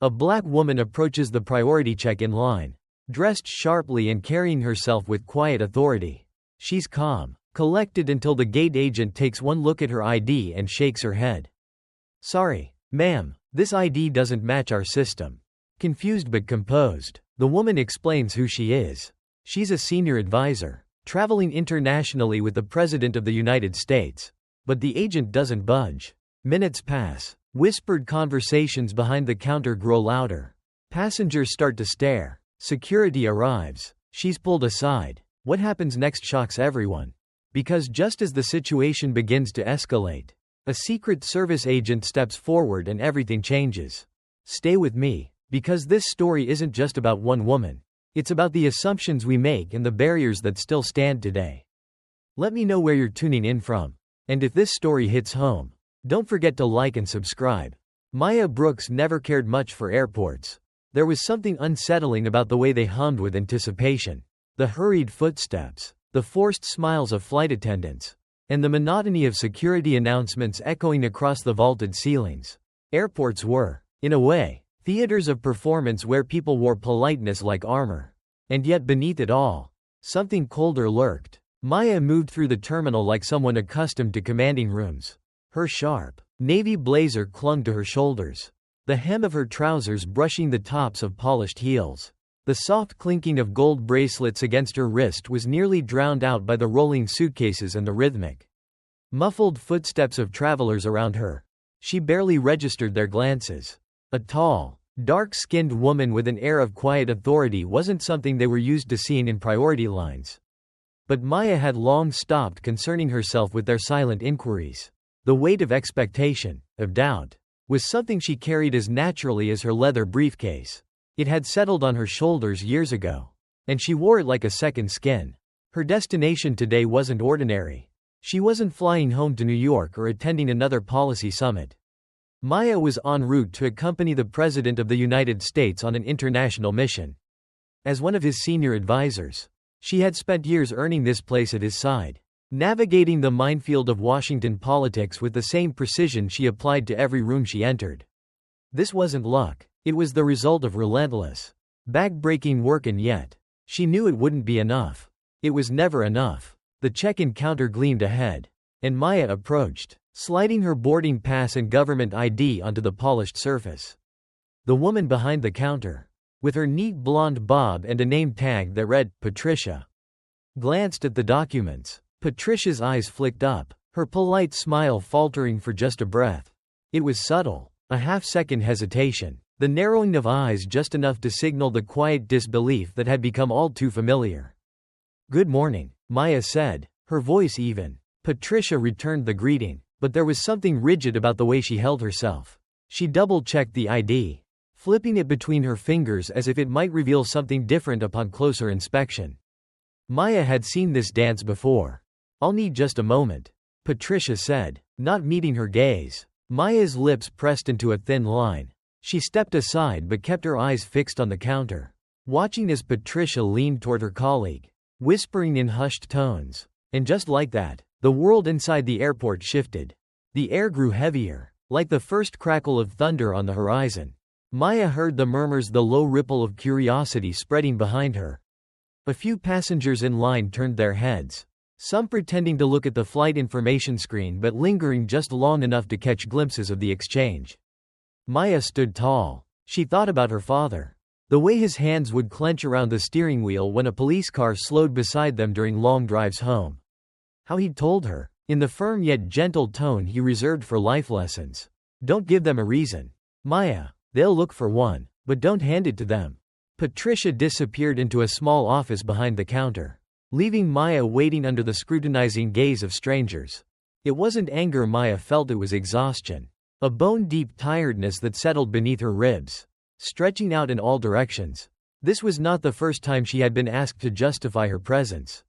A black woman approaches the priority check-in line, dressed sharply and carrying herself with quiet authority. She's calm, collected until the gate agent takes one look at her ID and shakes her head. "Sorry, ma'am, this ID doesn't match our system." Confused but composed, the woman explains who she is. She's a senior advisor, traveling internationally with the President of the United States. But the agent doesn't budge. Minutes pass. Whispered conversations behind the counter grow louder. Passengers start to stare. Security arrives. She's pulled aside. What happens next shocks everyone. Because just as the situation begins to escalate, a Secret Service agent steps forward and everything changes. Stay with me, because this story isn't just about one woman. It's about the assumptions we make and the barriers that still stand today. Let me know where you're tuning in from. And if this story hits home, don't forget to like and subscribe. Maya Brooks never cared much for airports. There was something unsettling about the way they hummed with anticipation. The hurried footsteps, the forced smiles of flight attendants, and the monotony of security announcements echoing across the vaulted ceilings. Airports were, in a way, theaters of performance where people wore politeness like armor. And yet beneath it all, something colder lurked. Maya moved through the terminal like someone accustomed to commanding rooms. Her sharp, navy blazer clung to her shoulders, the hem of her trousers brushing the tops of polished heels. The soft clinking of gold bracelets against her wrist was nearly drowned out by the rolling suitcases and the rhythmic, muffled footsteps of travelers around her. She barely registered their glances. A tall, dark-skinned woman with an air of quiet authority wasn't something they were used to seeing in priority lines. But Maya had long stopped concerning herself with their silent inquiries. The weight of expectation, of doubt, was something she carried as naturally as her leather briefcase. It had settled on her shoulders years ago, and she wore it like a second skin. Her destination today wasn't ordinary. She wasn't flying home to New York or attending another policy summit. Maya was en route to accompany the President of the United States on an international mission. As one of his senior advisors, she had spent years earning this place at his side, navigating the minefield of Washington politics with the same precision she applied to every room she entered. This wasn't luck, it was the result of relentless, back-breaking work, and yet, she knew it wouldn't be enough. It was never enough. The check-in counter gleamed ahead, and Maya approached, sliding her boarding pass and government ID onto the polished surface. The woman behind the counter, with her neat blonde bob and a name tag that read, Patricia, glanced at the documents. Patricia's eyes flicked up, her polite smile faltering for just a breath. It was subtle, a half-second hesitation, the narrowing of eyes just enough to signal the quiet disbelief that had become all too familiar. "Good morning," Maya said, her voice even. Patricia returned the greeting, but there was something rigid about the way she held herself. She double-checked the ID, flipping it between her fingers as if it might reveal something different upon closer inspection. Maya had seen this dance before. "I'll need just a moment," Patricia said, not meeting her gaze. Maya's lips pressed into a thin line. She stepped aside but kept her eyes fixed on the counter, watching as Patricia leaned toward her colleague, whispering in hushed tones. And just like that, the world inside the airport shifted. The air grew heavier, like the first crackle of thunder on the horizon. Maya heard the murmurs, the low ripple of curiosity spreading behind her. A few passengers in line turned their heads, some pretending to look at the flight information screen but lingering just long enough to catch glimpses of the exchange. Maya stood tall. She thought about her father. The way his hands would clench around the steering wheel when a police car slowed beside them during long drives home. How he'd told her, in the firm yet gentle tone he reserved for life lessons, "Don't give them a reason, Maya. They'll look for one, but don't hand it to them." Patricia disappeared into a small office behind the counter, leaving Maya waiting under the scrutinizing gaze of strangers. It wasn't anger Maya felt, it was exhaustion. A bone-deep tiredness that settled beneath her ribs, stretching out in all directions. This was not the first time she had been asked to justify her presence.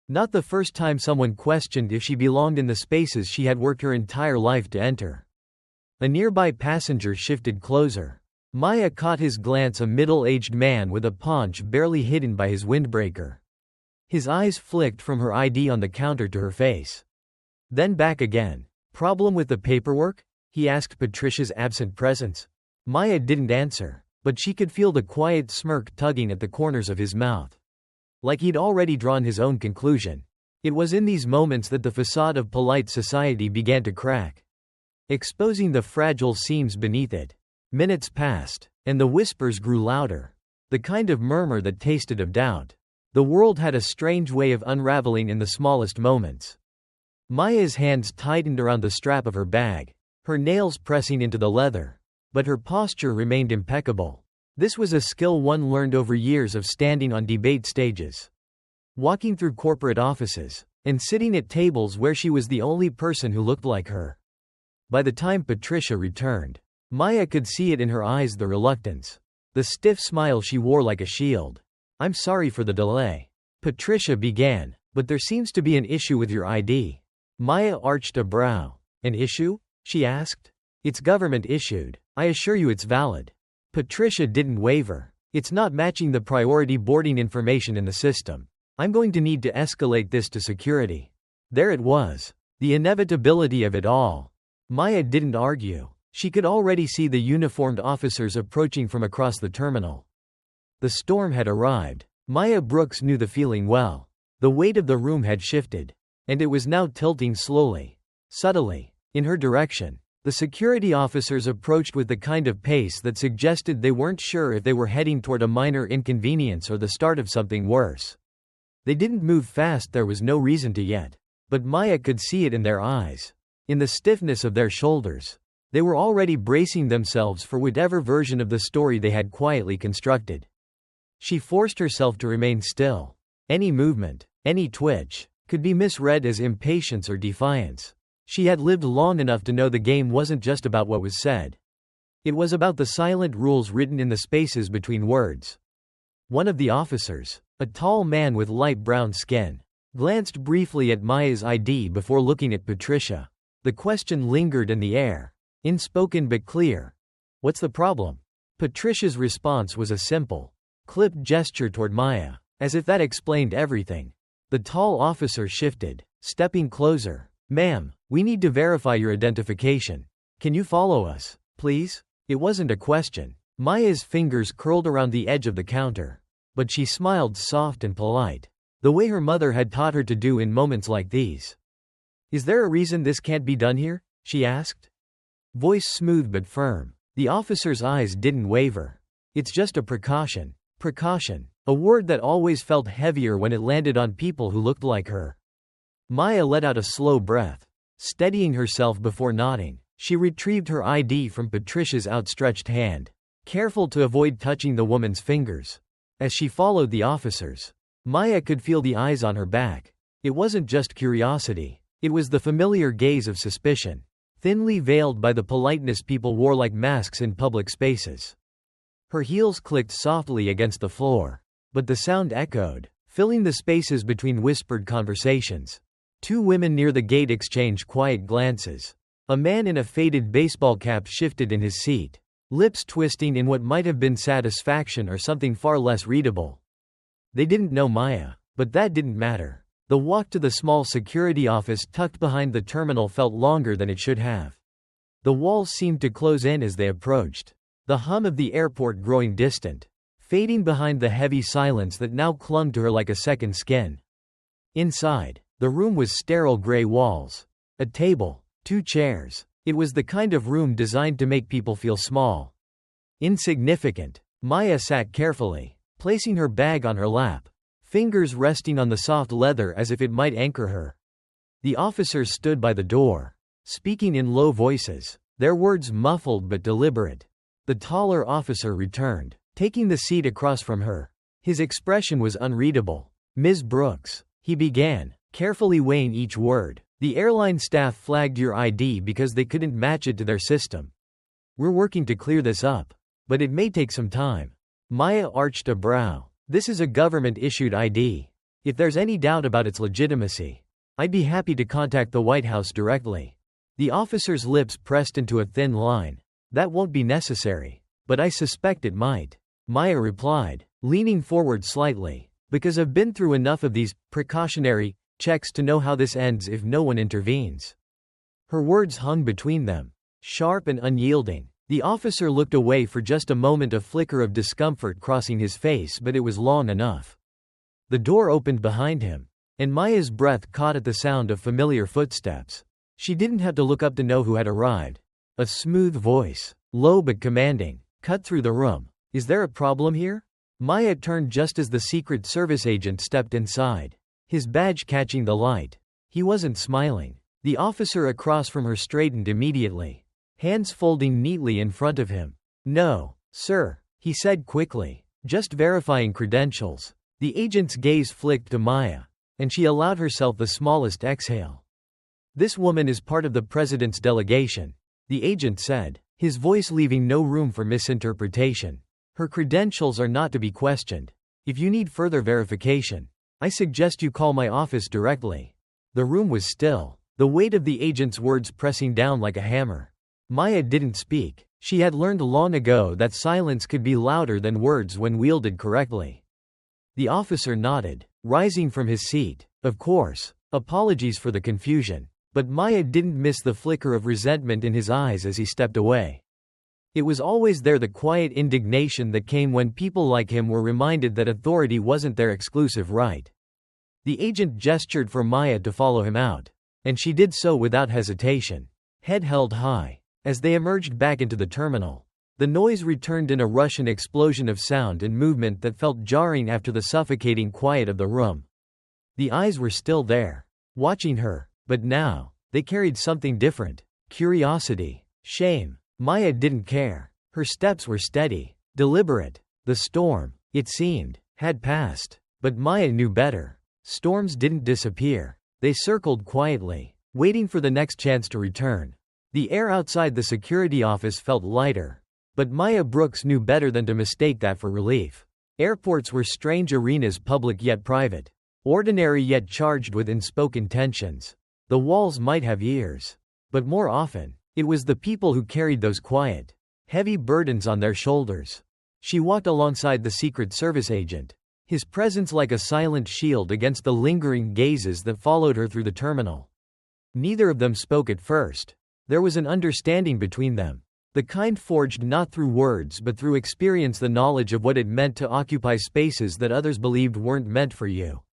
Not the first time someone questioned if she belonged in the spaces she had worked her entire life to enter. A nearby passenger shifted closer. Maya caught his glance, a middle-aged man with a paunch barely hidden by his windbreaker. His eyes flicked from her ID on the counter to her face, then back again. "Problem with the paperwork?" he asked Patricia's absent presence. Maya didn't answer, but she could feel the quiet smirk tugging at the corners of his mouth. Like he'd already drawn his own conclusion. It was in these moments that the facade of polite society began to crack, exposing the fragile seams beneath it. Minutes passed, and the whispers grew louder. The kind of murmur that tasted of doubt. The world had a strange way of unraveling in the smallest moments. Maya's hands tightened around the strap of her bag, her nails pressing into the leather. But her posture remained impeccable. This was a skill one learned over years of standing on debate stages, walking through corporate offices, and sitting at tables where she was the only person who looked like her. By the time Patricia returned, Maya could see it in her eyes, the reluctance, the stiff smile she wore like a shield. "I'm sorry for the delay," Patricia began, "but there seems to be an issue with your ID." Maya arched a brow. "An issue?" she asked. "It's government issued. I assure you it's valid." Patricia didn't waver. "It's not matching the priority boarding information in the system. I'm going to need to escalate this to security." There it was. The inevitability of it all. Maya didn't argue. She could already see the uniformed officers approaching from across the terminal. The storm had arrived. Maya Brooks knew the feeling well. The weight of the room had shifted, and it was now tilting slowly, subtly, in her direction. The security officers approached with the kind of pace that suggested they weren't sure if they were heading toward a minor inconvenience or the start of something worse. They didn't move fast, there was no reason to yet. But Maya could see it in their eyes, in the stiffness of their shoulders. They were already bracing themselves for whatever version of the story they had quietly constructed. She forced herself to remain still. Any movement, any twitch, could be misread as impatience or defiance. She had lived long enough to know the game wasn't just about what was said. It was about the silent rules written in the spaces between words. One of the officers, a tall man with light brown skin, glanced briefly at Maya's ID before looking at Patricia. The question lingered in the air, unspoken but clear. "What's the problem?" Patricia's response was a simple, clipped gesture toward Maya, as if that explained everything. The tall officer shifted, stepping closer. "Ma'am, we need to verify your identification. Can you follow us, please?" It wasn't a question. Maya's fingers curled around the edge of the counter. But she smiled, soft and polite, the way her mother had taught her to do in moments like these. "Is there a reason this can't be done here?" she asked. Voice smooth but firm. The officer's eyes didn't waver. "It's just a precaution." Precaution. A word that always felt heavier when it landed on people who looked like her. Maya let out a slow breath. Steadying herself before nodding, she retrieved her ID from Patricia's outstretched hand, careful to avoid touching the woman's fingers. As she followed the officers, Maya could feel the eyes on her back. It wasn't just curiosity. It was the familiar gaze of suspicion, thinly veiled by the politeness people wore like masks in public spaces. Her heels clicked softly against the floor, but the sound echoed, filling the spaces between whispered conversations. Two women near the gate exchanged quiet glances. A man in a faded baseball cap shifted in his seat, lips twisting in what might have been satisfaction or something far less readable. They didn't know Maya, but that didn't matter. The walk to the small security office tucked behind the terminal felt longer than it should have. The walls seemed to close in as they approached, the hum of the airport growing distant, fading behind the heavy silence that now clung to her like a second skin. Inside, the room was sterile gray walls, a table, two chairs. It was the kind of room designed to make people feel small, insignificant. Maya sat carefully, placing her bag on her lap, fingers resting on the soft leather as if it might anchor her. The officers stood by the door, speaking in low voices, their words muffled but deliberate. The taller officer returned, taking the seat across from her. His expression was unreadable. "Ms. Brooks," he began, carefully weighing each word. "The airline staff flagged your ID because they couldn't match it to their system. We're working to clear this up, but it may take some time." Maya arched a brow. "This is a government-issued ID. If there's any doubt about its legitimacy, I'd be happy to contact the White House directly." The officer's lips pressed into a thin line. "That won't be necessary, but I suspect it might," Maya replied, leaning forward slightly, "because I've been through enough of these precautionary checks to know how this ends if no one intervenes." Her words hung between them, sharp and unyielding. The officer looked away for just a moment, a flicker of discomfort crossing his face, but it was long enough. The door opened behind him, and Maya's breath caught at the sound of familiar footsteps. She didn't have to look up to know who had arrived. A smooth voice, low but commanding, cut through the room. "Is there a problem here?" Maya turned just as the Secret Service agent stepped inside, his badge catching the light. He wasn't smiling. The officer across from her straightened immediately, hands folding neatly in front of him. "No, sir," he said quickly, "just verifying credentials." The agent's gaze flicked to Maya, and she allowed herself the smallest exhale. "This woman is part of the president's delegation," the agent said, his voice leaving no room for misinterpretation. "Her credentials are not to be questioned. If you need further verification, I suggest you call my office directly." The room was still, the weight of the agent's words pressing down like a hammer. Maya didn't speak. She had learned long ago that silence could be louder than words when wielded correctly. The officer nodded, rising from his seat. "Of course. Apologies for the confusion." But Maya didn't miss the flicker of resentment in his eyes as he stepped away. It was always there, the quiet indignation that came when people like him were reminded that authority wasn't their exclusive right. The agent gestured for Maya to follow him out, and she did so without hesitation, head held high. As they emerged back into the terminal, the noise returned in a rush, an explosion of sound and movement that felt jarring after the suffocating quiet of the room. The eyes were still there, watching her, but now, they carried something different: curiosity, shame. Maya didn't care. Her steps were steady, deliberate. The storm, it seemed, had passed. But Maya knew better. Storms didn't disappear. They circled quietly, waiting for the next chance to return. The air outside the security office felt lighter. But Maya Brooks knew better than to mistake that for relief. Airports were strange arenas, public yet private, ordinary yet charged with unspoken tensions. The walls might have ears. But more often, it was the people who carried those quiet, heavy burdens on their shoulders. She walked alongside the Secret Service agent, his presence like a silent shield against the lingering gazes that followed her through the terminal. Neither of them spoke at first. There was an understanding between them, the kind forged not through words but through experience, the knowledge of what it meant to occupy spaces that others believed weren't meant for you.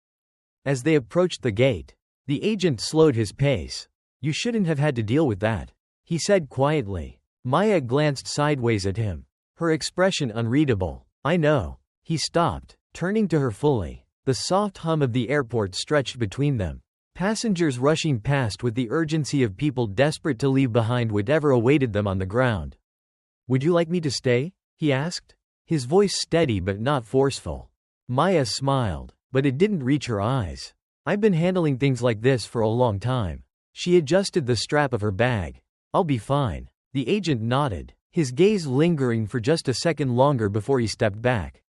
As they approached the gate, the agent slowed his pace. "You shouldn't have had to deal with that," he said quietly. Maya glanced sideways at him, her expression unreadable. "I know." He stopped, turning to her fully. The soft hum of the airport stretched between them, passengers rushing past with the urgency of people desperate to leave behind whatever awaited them on the ground. "Would you like me to stay?" he asked, his voice steady but not forceful. Maya smiled, but it didn't reach her eyes. "I've been handling things like this for a long time." She adjusted the strap of her bag. "I'll be fine." The agent nodded, his gaze lingering for just a second longer before he stepped back,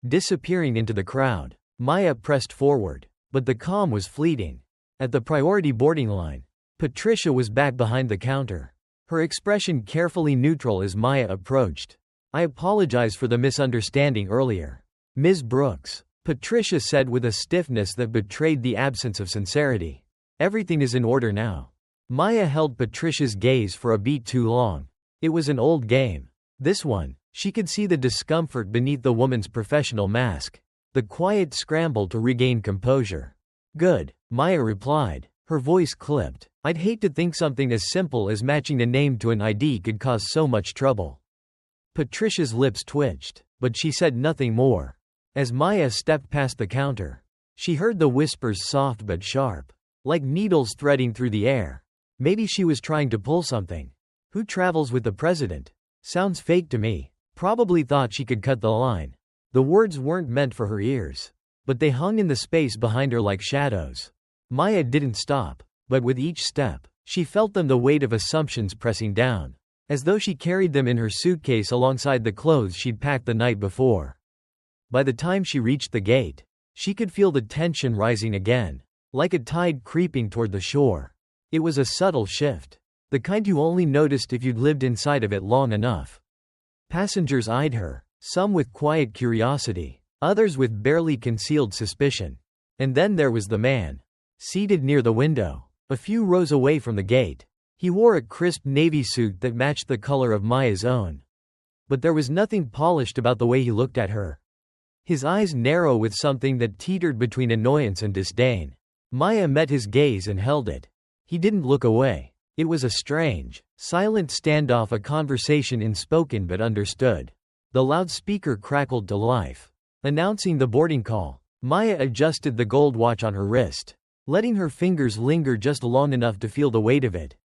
disappearing into the crowd. Maya pressed forward, but the calm was fleeting. At the priority boarding line, Patricia was back behind the counter, her expression carefully neutral as Maya approached. "I apologize for the misunderstanding earlier, Ms. Brooks," Patricia said with a stiffness that betrayed the absence of sincerity. "Everything is in order now." Maya held Patricia's gaze for a beat too long. It was an old game. This one, she could see the discomfort beneath the woman's professional mask, the quiet scramble to regain composure. "Good," Maya replied, her voice clipped. "I'd hate to think something as simple as matching a name to an ID could cause so much trouble." Patricia's lips twitched, but she said nothing more. As Maya stepped past the counter, she heard the whispers, soft but sharp, like needles threading through the air. Maybe she was trying to pull something. "Who travels with the president? Sounds fake to me." Probably thought she could cut the line. The words weren't meant for her ears, but they hung in the space behind her like shadows. Maya didn't stop, but with each step, she felt them, the weight of assumptions pressing down, as though she carried them in her suitcase alongside the clothes she'd packed the night before. By the time she reached the gate, she could feel the tension rising again, like a tide creeping toward the shore. It was a subtle shift, the kind you only noticed if you'd lived inside of it long enough. Passengers eyed her, some with quiet curiosity, others with barely concealed suspicion. And then there was the man, seated near the window, a few rows away from the gate. He wore a crisp navy suit that matched the color of Maya's own. But there was nothing polished about the way he looked at her. His eyes narrow with something that teetered between annoyance and disdain. Maya met his gaze and held it. He didn't look away. It was a strange, silent standoff, a conversation unspoken but understood. The loudspeaker crackled to life, announcing the boarding call. Maya adjusted the gold watch on her wrist, letting her fingers linger just long enough to feel the weight of it.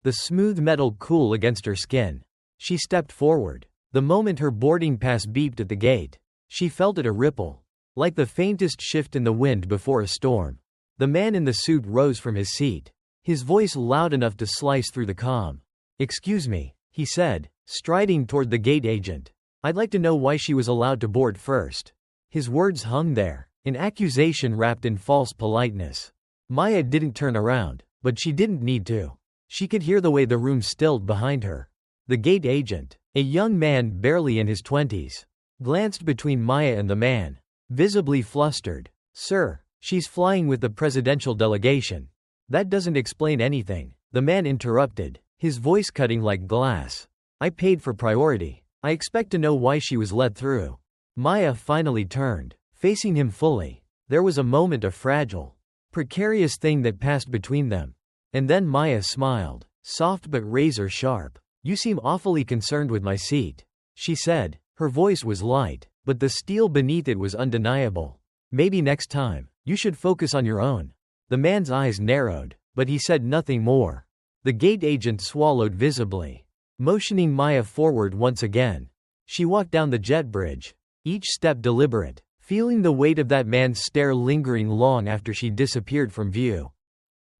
The smooth metal cool against her skin. She stepped forward. The moment her boarding pass beeped at the gate, she felt it a ripple, like the faintest shift in the wind before a storm. The man in the suit rose from his seat, his voice loud enough to slice through the calm. "Excuse me," he said, striding toward the gate agent. "I'd like to know why she was allowed to board first." His words hung there, an accusation wrapped in false politeness. Maya didn't turn around, but she didn't need to. She could hear the way the room stilled behind her. The gate agent, a young man barely in his 20s, glanced between Maya and the man, visibly flustered. "Sir, she's flying with the presidential delegation." "That doesn't explain anything," the man interrupted, his voice cutting like glass. "I paid for priority. I expect to know why she was let through." Maya finally turned, facing him fully. There was a moment of fragile, precarious thing that passed between them. And then Maya smiled, soft but razor sharp. "You seem awfully concerned with my seat," she said. Her voice was light, but the steel beneath it was undeniable. "Maybe next time, you should focus on your own." The man's eyes narrowed, but he said nothing more. The gate agent swallowed visibly, motioning Maya forward once again. She walked down the jet bridge, each step deliberate, feeling the weight of that man's stare lingering long after she disappeared from view.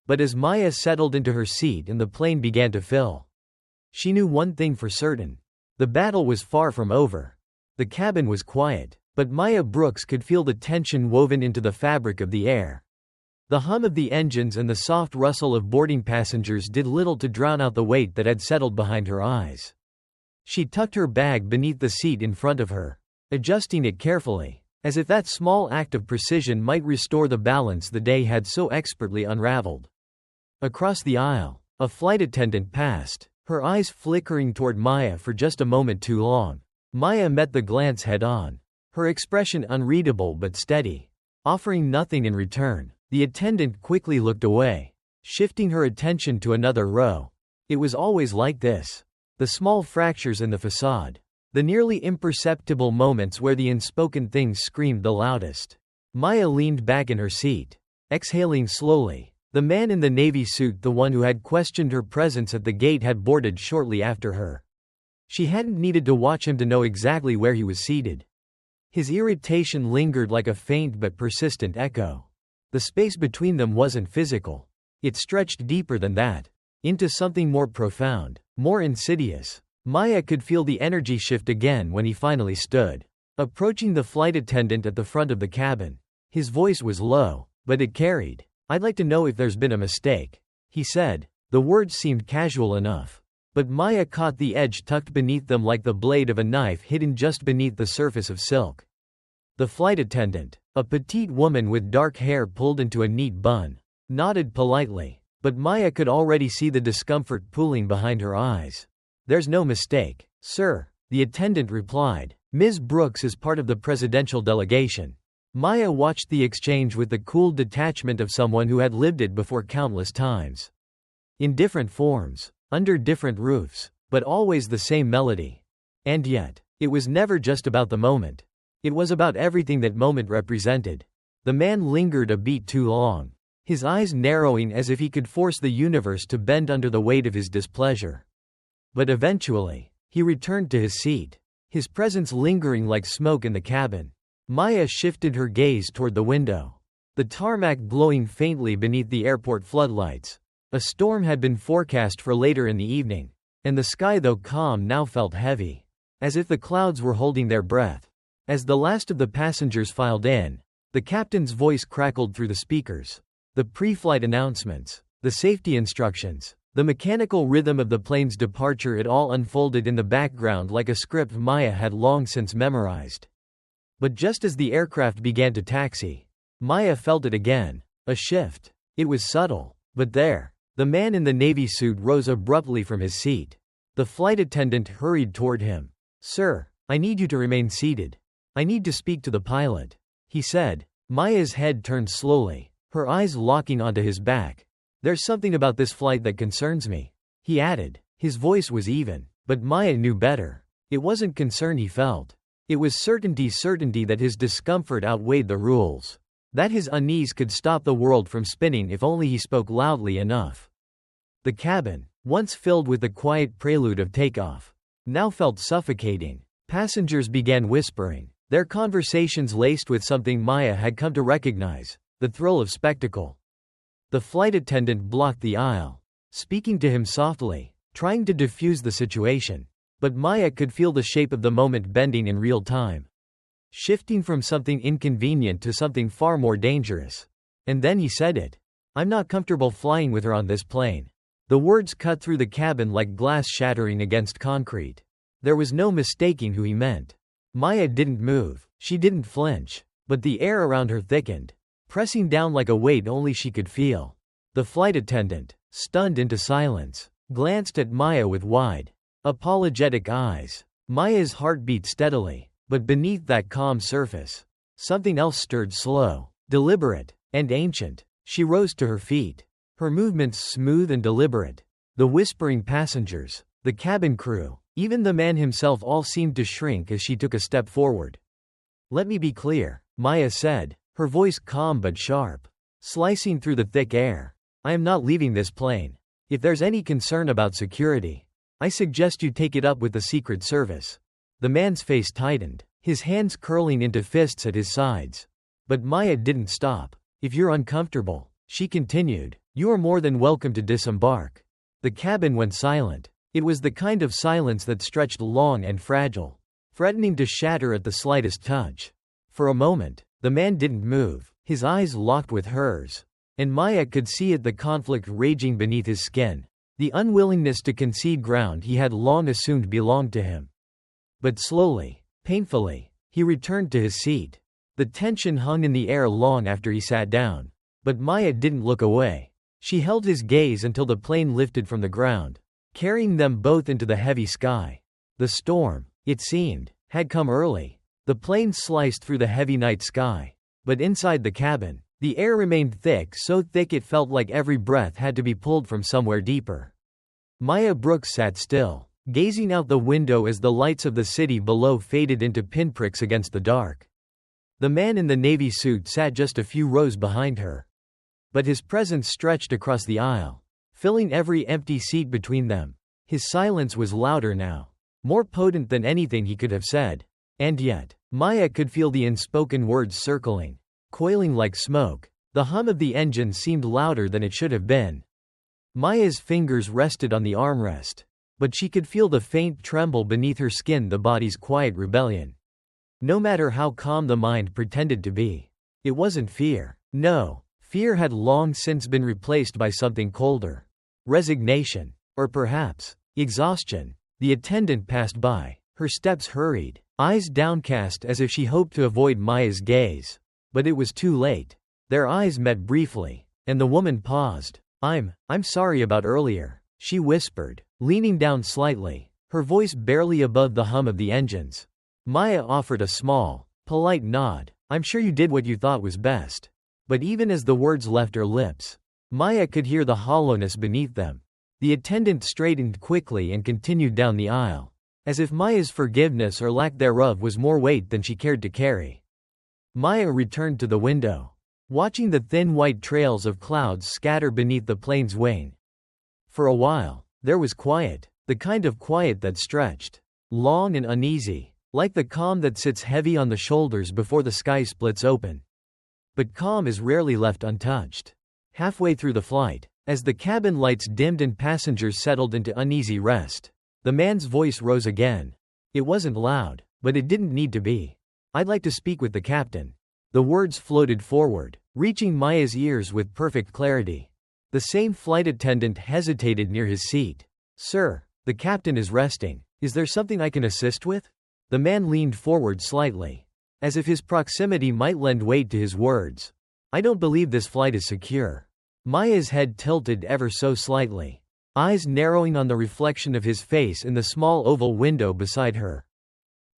But as Maya settled into her seat and the plane began to fill, she knew one thing for certain. The battle was far from over. The cabin was quiet, but Maya Brooks could feel the tension woven into the fabric of the air. The hum of the engines and the soft rustle of boarding passengers did little to drown out the weight that had settled behind her eyes. She tucked her bag beneath the seat in front of her, adjusting it carefully, as if that small act of precision might restore the balance the day had so expertly unraveled. Across the aisle, a flight attendant passed, her eyes flickering toward Maya for just a moment too long. Maya met the glance head-on, her expression unreadable but steady. Offering nothing in return, the attendant quickly looked away, shifting her attention to another row. It was always like this. The small fractures in the facade, the nearly imperceptible moments where the unspoken things screamed the loudest. Maya leaned back in her seat, exhaling slowly. The man in the navy suit, the one who had questioned her presence at the gate, had boarded shortly after her. She hadn't needed to watch him to know exactly where he was seated. His irritation lingered like a faint but persistent echo. The space between them wasn't physical. It stretched deeper than that, into something more profound, more insidious. Maya could feel the energy shift again when he finally stood, approaching the flight attendant at the front of the cabin. His voice was low, but it carried. "I'd like to know if there's been a mistake," he said. The words seemed casual enough, but Maya caught the edge tucked beneath them like the blade of a knife hidden just beneath the surface of silk. The flight attendant, a petite woman with dark hair pulled into a neat bun, nodded politely, but Maya could already see the discomfort pooling behind her eyes. "There's no mistake, sir," the attendant replied. "Ms. Brooks is part of the presidential delegation." Maya watched the exchange with the cool detachment of someone who had lived it before countless times. In different forms, under different roofs, but always the same melody. And yet, it was never just about the moment. It was about everything that moment represented. The man lingered a beat too long, his eyes narrowing as if he could force the universe to bend under the weight of his displeasure. But eventually, he returned to his seat, his presence lingering like smoke in the cabin. Maya shifted her gaze toward the window, the tarmac glowing faintly beneath the airport floodlights. A storm had been forecast for later in the evening, and the sky, though calm, now felt heavy, as if the clouds were holding their breath. As the last of the passengers filed in, the captain's voice crackled through the speakers. The pre-flight announcements, the safety instructions, the mechanical rhythm of the plane's departure, it all unfolded in the background like a script Maya had long since memorized. But just as the aircraft began to taxi, Maya felt it again, a shift. It was subtle, but there. The man in the navy suit rose abruptly from his seat. The flight attendant hurried toward him. "Sir, I need you to remain seated. I need to speak to the pilot," he said. Maya's head turned slowly, her eyes locking onto his back. "There's something about this flight that concerns me," he added. His voice was even, but Maya knew better. It wasn't concern he felt. It was certainty that his discomfort outweighed the rules. That his unease could stop the world from spinning if only he spoke loudly enough. The cabin, once filled with the quiet prelude of takeoff, now felt suffocating. Passengers began whispering, their conversations laced with something Maya had come to recognize: the thrill of spectacle. The flight attendant blocked the aisle, speaking to him softly, trying to diffuse the situation. But Maya could feel the shape of the moment bending in real time, shifting from something inconvenient to something far more dangerous. And then he said it. "I'm not comfortable flying with her on this plane." The words cut through the cabin like glass shattering against concrete. There was no mistaking who he meant. Maya didn't move, she didn't flinch, but the air around her thickened, pressing down like a weight only she could feel. The flight attendant, stunned into silence, glanced at Maya with wide, apologetic eyes. Maya's heart beat steadily, but beneath that calm surface, something else stirred, slow, deliberate, and ancient. She rose to her feet, her movements smooth and deliberate. The whispering passengers, the cabin crew, even the man himself all seemed to shrink as she took a step forward. "Let me be clear," Maya said, her voice calm but sharp, slicing through the thick air. "I am not leaving this plane. If there's any concern about security, I suggest you take it up with the Secret Service." The man's face tightened, his hands curling into fists at his sides. But Maya didn't stop. "If you're uncomfortable," she continued, "you are more than welcome to disembark." The cabin went silent. It was the kind of silence that stretched long and fragile, threatening to shatter at the slightest touch. For a moment, the man didn't move, his eyes locked with hers. And Maya could see the conflict raging beneath his skin, the unwillingness to concede ground he had long assumed belonged to him. But slowly, painfully, he returned to his seat. The tension hung in the air long after he sat down. But Maya didn't look away. She held his gaze until the plane lifted from the ground, carrying them both into the heavy sky. The storm, it seemed, had come early. The plane sliced through the heavy night sky. But inside the cabin, the air remained thick, so thick it felt like every breath had to be pulled from somewhere deeper. Maya Brooks sat still, gazing out the window as the lights of the city below faded into pinpricks against the dark. The man in the navy suit sat just a few rows behind her. But his presence stretched across the aisle, filling every empty seat between them. His silence was louder now, more potent than anything he could have said. And yet, Maya could feel the unspoken words circling, coiling like smoke. The hum of the engine seemed louder than it should have been. Maya's fingers rested on the armrest, but she could feel the faint tremble beneath her skin, the body's quiet rebellion. No matter how calm the mind pretended to be, it wasn't fear. No, fear had long since been replaced by something colder. Resignation, or perhaps, exhaustion. The attendant passed by, her steps hurried, eyes downcast as if she hoped to avoid Maya's gaze. But it was too late. Their eyes met briefly, and the woman paused. I'm sorry about earlier," she whispered, leaning down slightly, her voice barely above the hum of the engines. Maya offered a small, polite nod. "I'm sure you did what you thought was best." But even as the words left her lips, Maya could hear the hollowness beneath them. The attendant straightened quickly and continued down the aisle, as if Maya's forgiveness or lack thereof was more weight than she cared to carry. Maya returned to the window, watching the thin white trails of clouds scatter beneath the plane's wing. For a while, there was quiet, the kind of quiet that stretched, long and uneasy, like the calm that sits heavy on the shoulders before the sky splits open. But calm is rarely left untouched. Halfway through the flight, as the cabin lights dimmed and passengers settled into uneasy rest, the man's voice rose again. It wasn't loud, but it didn't need to be. "I'd like to speak with the captain." The words floated forward, reaching Maya's ears with perfect clarity. The same flight attendant hesitated near his seat. "Sir, the captain is resting. Is there something I can assist with?" The man leaned forward slightly, as if his proximity might lend weight to his words. "I don't believe this flight is secure." Maya's head tilted ever so slightly, eyes narrowing on the reflection of his face in the small oval window beside her.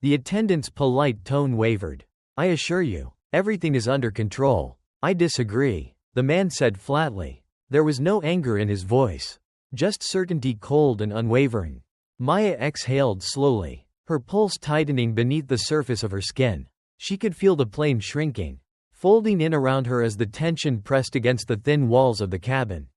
The attendant's polite tone wavered. "I assure you, everything is under control." "I disagree," the man said flatly. There was no anger in his voice, just certainty, cold and unwavering. Maya exhaled slowly, her pulse tightening beneath the surface of her skin. She could feel the plane shrinking, folding in around her as the tension pressed against the thin walls of the cabin.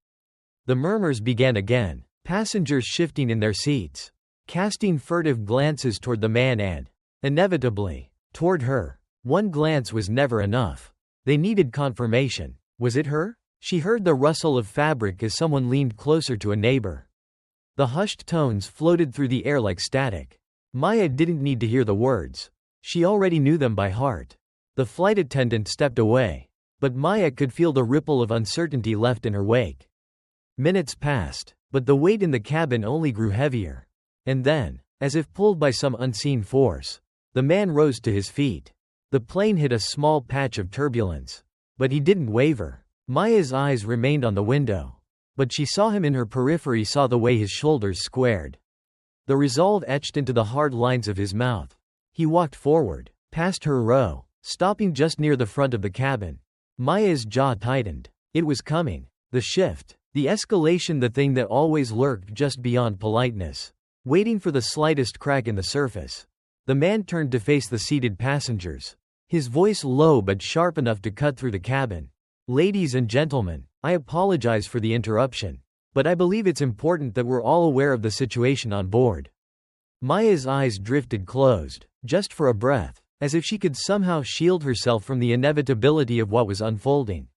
The murmurs began again, passengers shifting in their seats, casting furtive glances toward the man and, inevitably, toward her. One glance was never enough. They needed confirmation. Was it her? She heard the rustle of fabric as someone leaned closer to a neighbor. The hushed tones floated through the air like static. Maya didn't need to hear the words. She already knew them by heart. The flight attendant stepped away, but Maya could feel the ripple of uncertainty left in her wake. Minutes passed, but the weight in the cabin only grew heavier. And then, as if pulled by some unseen force, the man rose to his feet. The plane hit a small patch of turbulence. But he didn't waver. Maya's eyes remained on the window. But she saw him in her periphery, saw the way his shoulders squared. The resolve etched into the hard lines of his mouth. He walked forward, past her row, stopping just near the front of the cabin. Maya's jaw tightened. It was coming. The shift. The escalation, the thing that always lurked just beyond politeness, waiting for the slightest crack in the surface. The man turned to face the seated passengers, his voice low but sharp enough to cut through the cabin. "Ladies and gentlemen, I apologize for the interruption, but I believe it's important that we're all aware of the situation on board." Maya's eyes drifted closed, just for a breath, as if she could somehow shield herself from the inevitability of what was unfolding.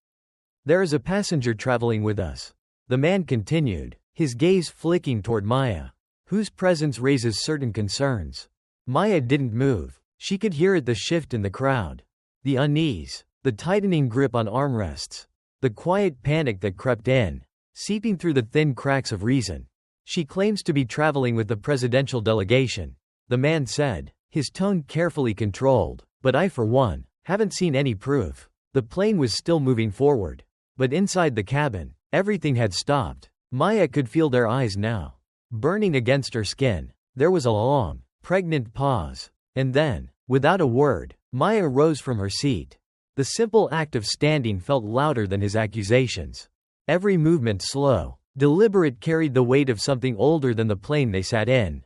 "There is a passenger traveling with us," the man continued, his gaze flicking toward Maya, "whose presence raises certain concerns." Maya didn't move. She could hear it, the shift in the crowd, the unease, the tightening grip on armrests, the quiet panic that crept in, seeping through the thin cracks of reason. "She claims to be traveling with the presidential delegation," the man said, his tone carefully controlled, "but I, for one, haven't seen any proof." The plane was still moving forward, but inside the cabin, everything had stopped. Maya could feel their eyes now, burning against her skin. There was a long, pregnant pause. And then, without a word, Maya rose from her seat. The simple act of standing felt louder than his accusations. Every movement, slow, deliberate, carried the weight of something older than the plane they sat in.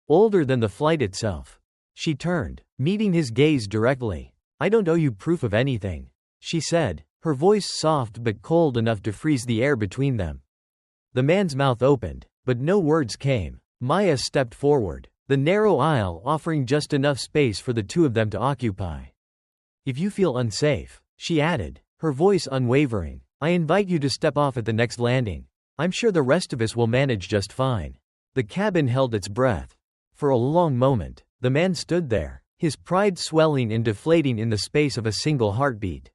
Older than the flight itself. She turned, meeting his gaze directly. "I don't owe you proof of anything," she said, her voice soft but cold enough to freeze the air between them. The man's mouth opened, but no words came. Maya stepped forward, the narrow aisle offering just enough space for the two of them to occupy. "If you feel unsafe," she added, her voice unwavering, "I invite you to step off at the next landing. I'm sure the rest of us will manage just fine." The cabin held its breath. For a long moment, the man stood there, his pride swelling and deflating in the space of a single heartbeat.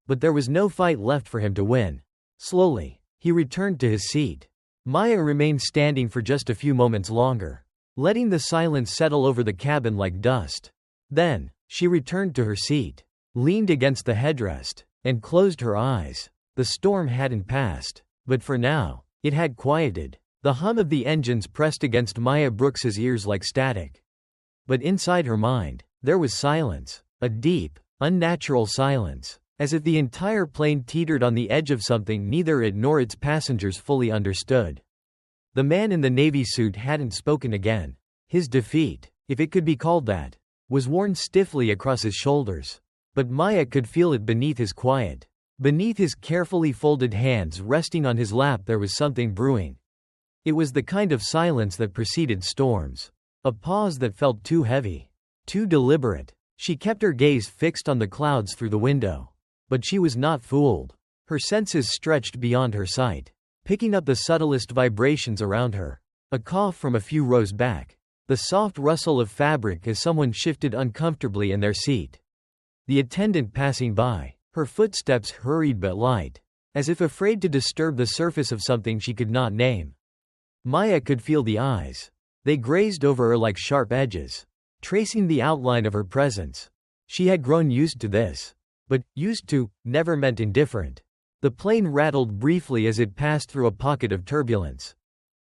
But there was no fight left for him to win. Slowly, he returned to his seat. Maya remained standing for just a few moments longer, letting the silence settle over the cabin like dust. Then, she returned to her seat, leaned against the headrest, and closed her eyes. The storm hadn't passed, but for now, it had quieted. The hum of the engines pressed against Maya Brooks's ears like static. But inside her mind, there was silence, a deep, unnatural silence, as if the entire plane teetered on the edge of something neither it nor its passengers fully understood. The man in the navy suit hadn't spoken again. His defeat, if it could be called that, was worn stiffly across his shoulders. But Maya could feel it beneath his quiet. Beneath his carefully folded hands resting on his lap there was something brewing. It was the kind of silence that preceded storms. A pause that felt too heavy, too deliberate. She kept her gaze fixed on the clouds through the window. But she was not fooled. Her senses stretched beyond her sight, picking up the subtlest vibrations around her. A cough from a few rows back. The soft rustle of fabric as someone shifted uncomfortably in their seat. The attendant passing by. Her footsteps hurried but light, as if afraid to disturb the surface of something she could not name. Maya could feel the eyes. They grazed over her like sharp edges, tracing the outline of her presence. She had grown used to this. But used to never meant indifferent. The plane rattled briefly as it passed through a pocket of turbulence.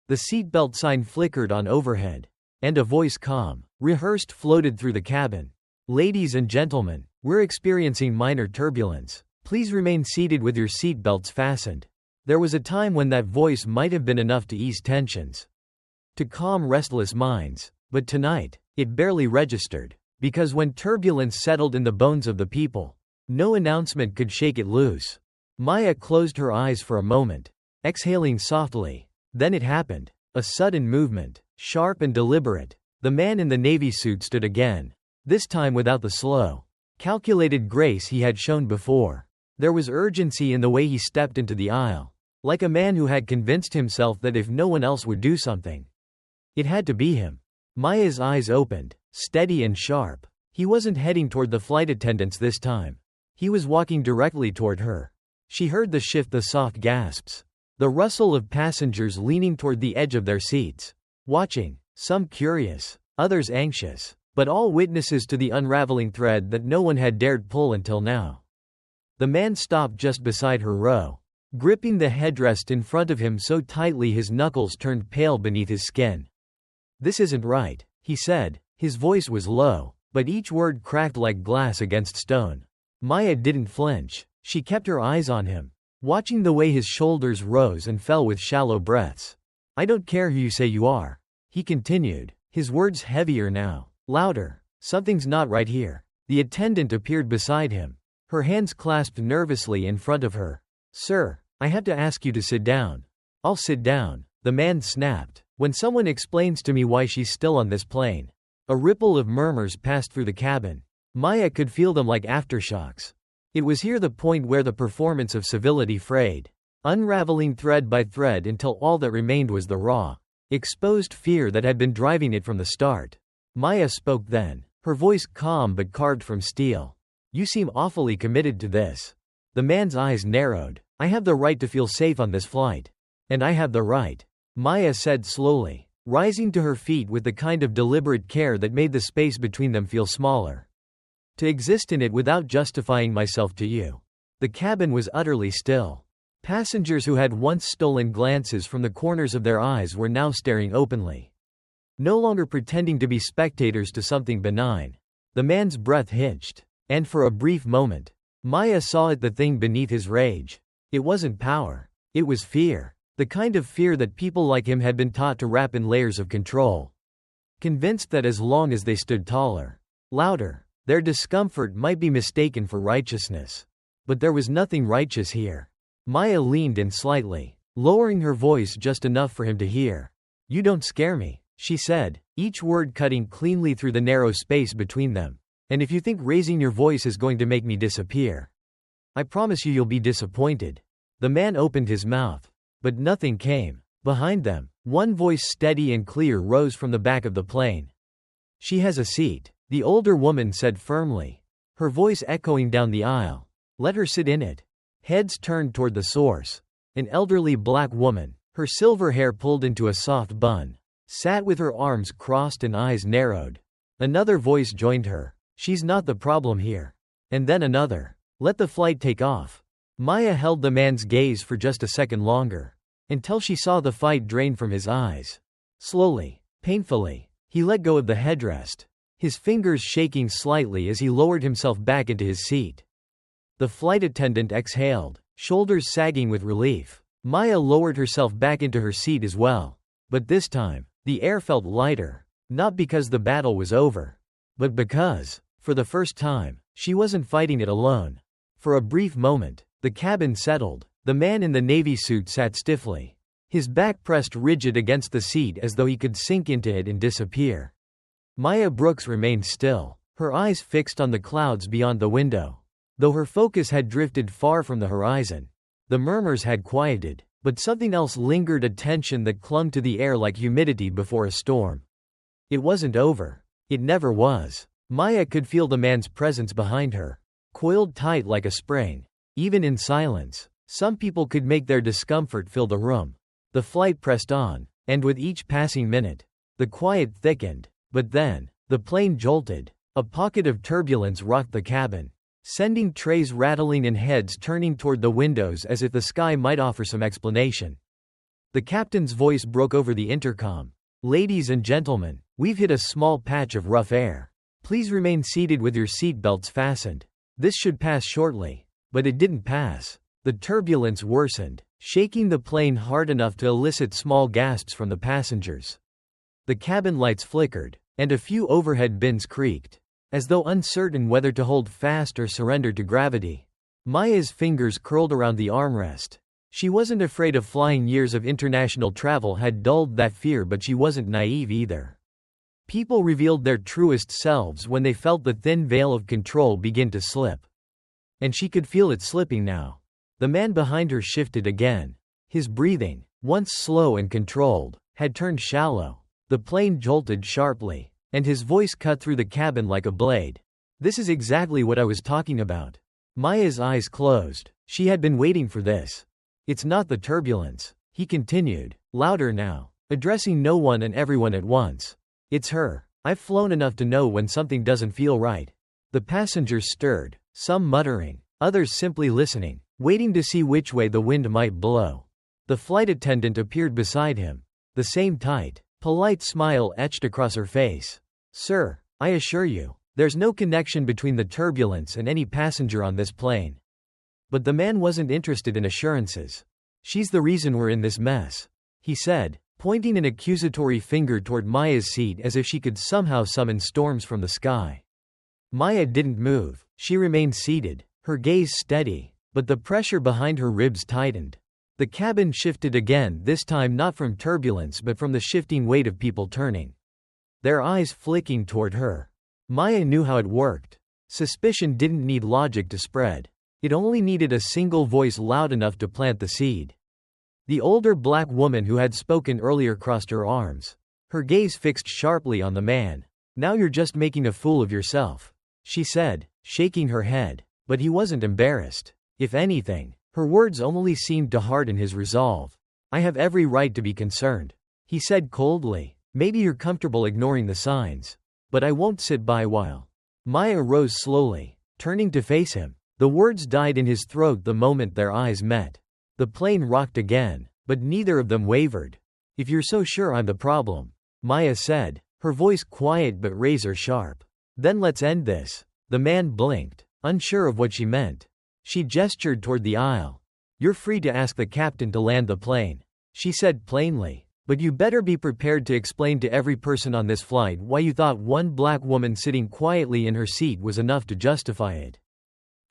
The seatbelt sign flickered on overhead, and a voice calm, rehearsed floated through the cabin. "Ladies and gentlemen, we're experiencing minor turbulence. Please remain seated with your seatbelts fastened." There was a time when that voice might have been enough to ease tensions, to calm restless minds, but tonight, it barely registered, because when turbulence settled in the bones of the people, no announcement could shake it loose. Maya closed her eyes for a moment, exhaling softly. Then it happened. A sudden movement, sharp and deliberate. The man in the navy suit stood again, this time without the slow, calculated grace he had shown before. There was urgency in the way he stepped into the aisle, like a man who had convinced himself that if no one else would do something, it had to be him. Maya's eyes opened, steady and sharp. He wasn't heading toward the flight attendants this time. He was walking directly toward her. She heard the shift, the soft gasps, the rustle of passengers leaning toward the edge of their seats, watching, some curious, others anxious, but all witnesses to the unraveling thread that no one had dared pull until now. The man stopped just beside her row, gripping the headrest in front of him so tightly his knuckles turned pale beneath his skin. "This isn't right," he said. His voice was low, but each word cracked like glass against stone. Maya didn't flinch. She kept her eyes on him, watching the way his shoulders rose and fell with shallow breaths. "I don't care who you say you are," he continued, his words heavier now, louder. "Something's not right here." The attendant appeared beside him, her hands clasped nervously in front of her. "Sir, I have to ask you to sit down." "I'll sit down," the man snapped. "When someone explains to me why she's still on this plane." A ripple of murmurs passed through the cabin. Maya could feel them like aftershocks. It was here the point where the performance of civility frayed, unraveling thread by thread until all that remained was the raw, exposed fear that had been driving it from the start. Maya spoke then, her voice calm but carved from steel. "You seem awfully committed to this." The man's eyes narrowed. "I have the right to feel safe on this flight. And I have the right," Maya said slowly, rising to her feet with the kind of deliberate care that made the space between them feel smaller, "to exist in it without justifying myself to you." The cabin was utterly still. Passengers who had once stolen glances from the corners of their eyes were now staring openly, no longer pretending to be spectators to something benign. The man's breath hitched, and for a brief moment, Maya saw it, the thing beneath his rage. It wasn't power. It was fear. The kind of fear that people like him had been taught to wrap in layers of control. Convinced that as long as they stood taller, louder, their discomfort might be mistaken for righteousness. But there was nothing righteous here. Maya leaned in slightly, lowering her voice just enough for him to hear. "You don't scare me," she said, each word cutting cleanly through the narrow space between them. "And if you think raising your voice is going to make me disappear, I promise you'll be disappointed." The man opened his mouth, but nothing came. Behind them, one voice steady and clear rose from the back of the plane. "She has a seat," the older woman said firmly, her voice echoing down the aisle. "Let her sit in it." Heads turned toward the source. An elderly black woman, her silver hair pulled into a soft bun, sat with her arms crossed and eyes narrowed. Another voice joined her. "She's not the problem here." And then another. "Let the flight take off." Maya held the man's gaze for just a second longer, until she saw the fight drain from his eyes. Slowly, painfully, he let go of the headrest, his fingers shaking slightly as he lowered himself back into his seat. The flight attendant exhaled, shoulders sagging with relief. Maya lowered herself back into her seat as well. But this time, the air felt lighter, not because the battle was over, but because, for the first time, she wasn't fighting it alone. For a brief moment, the cabin settled. The man in the navy suit sat stiffly, his back pressed rigid against the seat as though he could sink into it and disappear. Maya Brooks remained still, her eyes fixed on the clouds beyond the window. Though her focus had drifted far from the horizon, the murmurs had quieted, but something else lingered, a tension that clung to the air like humidity before a storm. It wasn't over. It never was. Maya could feel the man's presence behind her, coiled tight like a spring. Even in silence, some people could make their discomfort fill the room. The flight pressed on, and with each passing minute, the quiet thickened. But then, the plane jolted. A pocket of turbulence rocked the cabin. sending trays rattling and heads turning toward the windows as if the sky might offer some explanation. The captain's voice broke over the intercom. "Ladies and gentlemen, we've hit a small patch of rough air. Please remain seated with your seatbelts fastened. This should pass shortly." But it didn't pass. The turbulence worsened, shaking the plane hard enough to elicit small gasps from the passengers. The cabin lights flickered, and a few overhead bins creaked, as though uncertain whether to hold fast or surrender to gravity. Maya's fingers curled around the armrest. She wasn't afraid of flying. Years of international travel had dulled that fear, but she wasn't naive either. People revealed their truest selves when they felt the thin veil of control begin to slip. And she could feel it slipping now. The man behind her shifted again. His breathing, once slow and controlled, had turned shallow. The plane jolted sharply, and his voice cut through the cabin like a blade. "This is exactly what I was talking about." Maya's eyes closed. She had been waiting for this. "It's not the turbulence," he continued, louder now, addressing no one and everyone at once. "It's her. I've flown enough to know when something doesn't feel right." The passengers stirred, some muttering, others simply listening, waiting to see which way the wind might blow. The flight attendant appeared beside him. The same tight, polite smile etched across her face. "Sir, I assure you, there's no connection between the turbulence and any passenger on this plane." But the man wasn't interested in assurances. "She's the reason we're in this mess," he said, pointing an accusatory finger toward Maya's seat as if she could somehow summon storms from the sky. Maya didn't move. She remained seated, her gaze steady, but the pressure behind her ribs tightened. The cabin shifted again, this time not from turbulence but from the shifting weight of people turning, their eyes flicking toward her. Maya knew how it worked. Suspicion didn't need logic to spread. It only needed a single voice loud enough to plant the seed. The older black woman who had spoken earlier crossed her arms, her gaze fixed sharply on the man. "Now you're just making a fool of yourself," she said, shaking her head. But he wasn't embarrassed. If anything, her words only seemed to harden his resolve. "I have every right to be concerned," he said coldly. "Maybe you're comfortable ignoring the signs. But I won't sit by while." Maya rose slowly, turning to face him. The words died in his throat the moment their eyes met. The plane rocked again, but neither of them wavered. "If you're so sure I'm the problem," Maya said, her voice quiet but razor sharp, "then let's end this." The man blinked, unsure of what she meant. She gestured toward the aisle. "You're free to ask the captain to land the plane," she said plainly. "But you better be prepared to explain to every person on this flight why you thought one black woman sitting quietly in her seat was enough to justify it."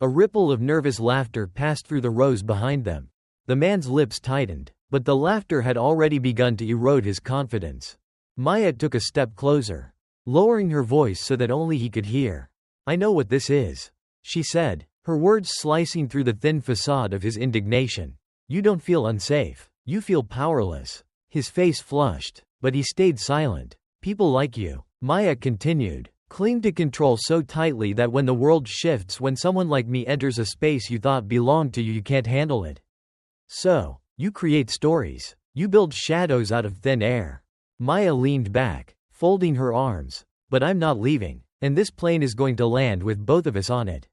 A ripple of nervous laughter passed through the rows behind them. The man's lips tightened, but the laughter had already begun to erode his confidence. Maya took a step closer, lowering her voice so that only he could hear. "I know what this is," she said, her words slicing through the thin facade of his indignation. "You don't feel unsafe. You feel powerless." His face flushed, but he stayed silent. "People like you," Maya continued, "cling to control so tightly that when the world shifts, when someone like me enters a space you thought belonged to you, you can't handle it. So, you create stories. You build shadows out of thin air." Maya leaned back, folding her arms. "But I'm not leaving, and this plane is going to land with both of us on it."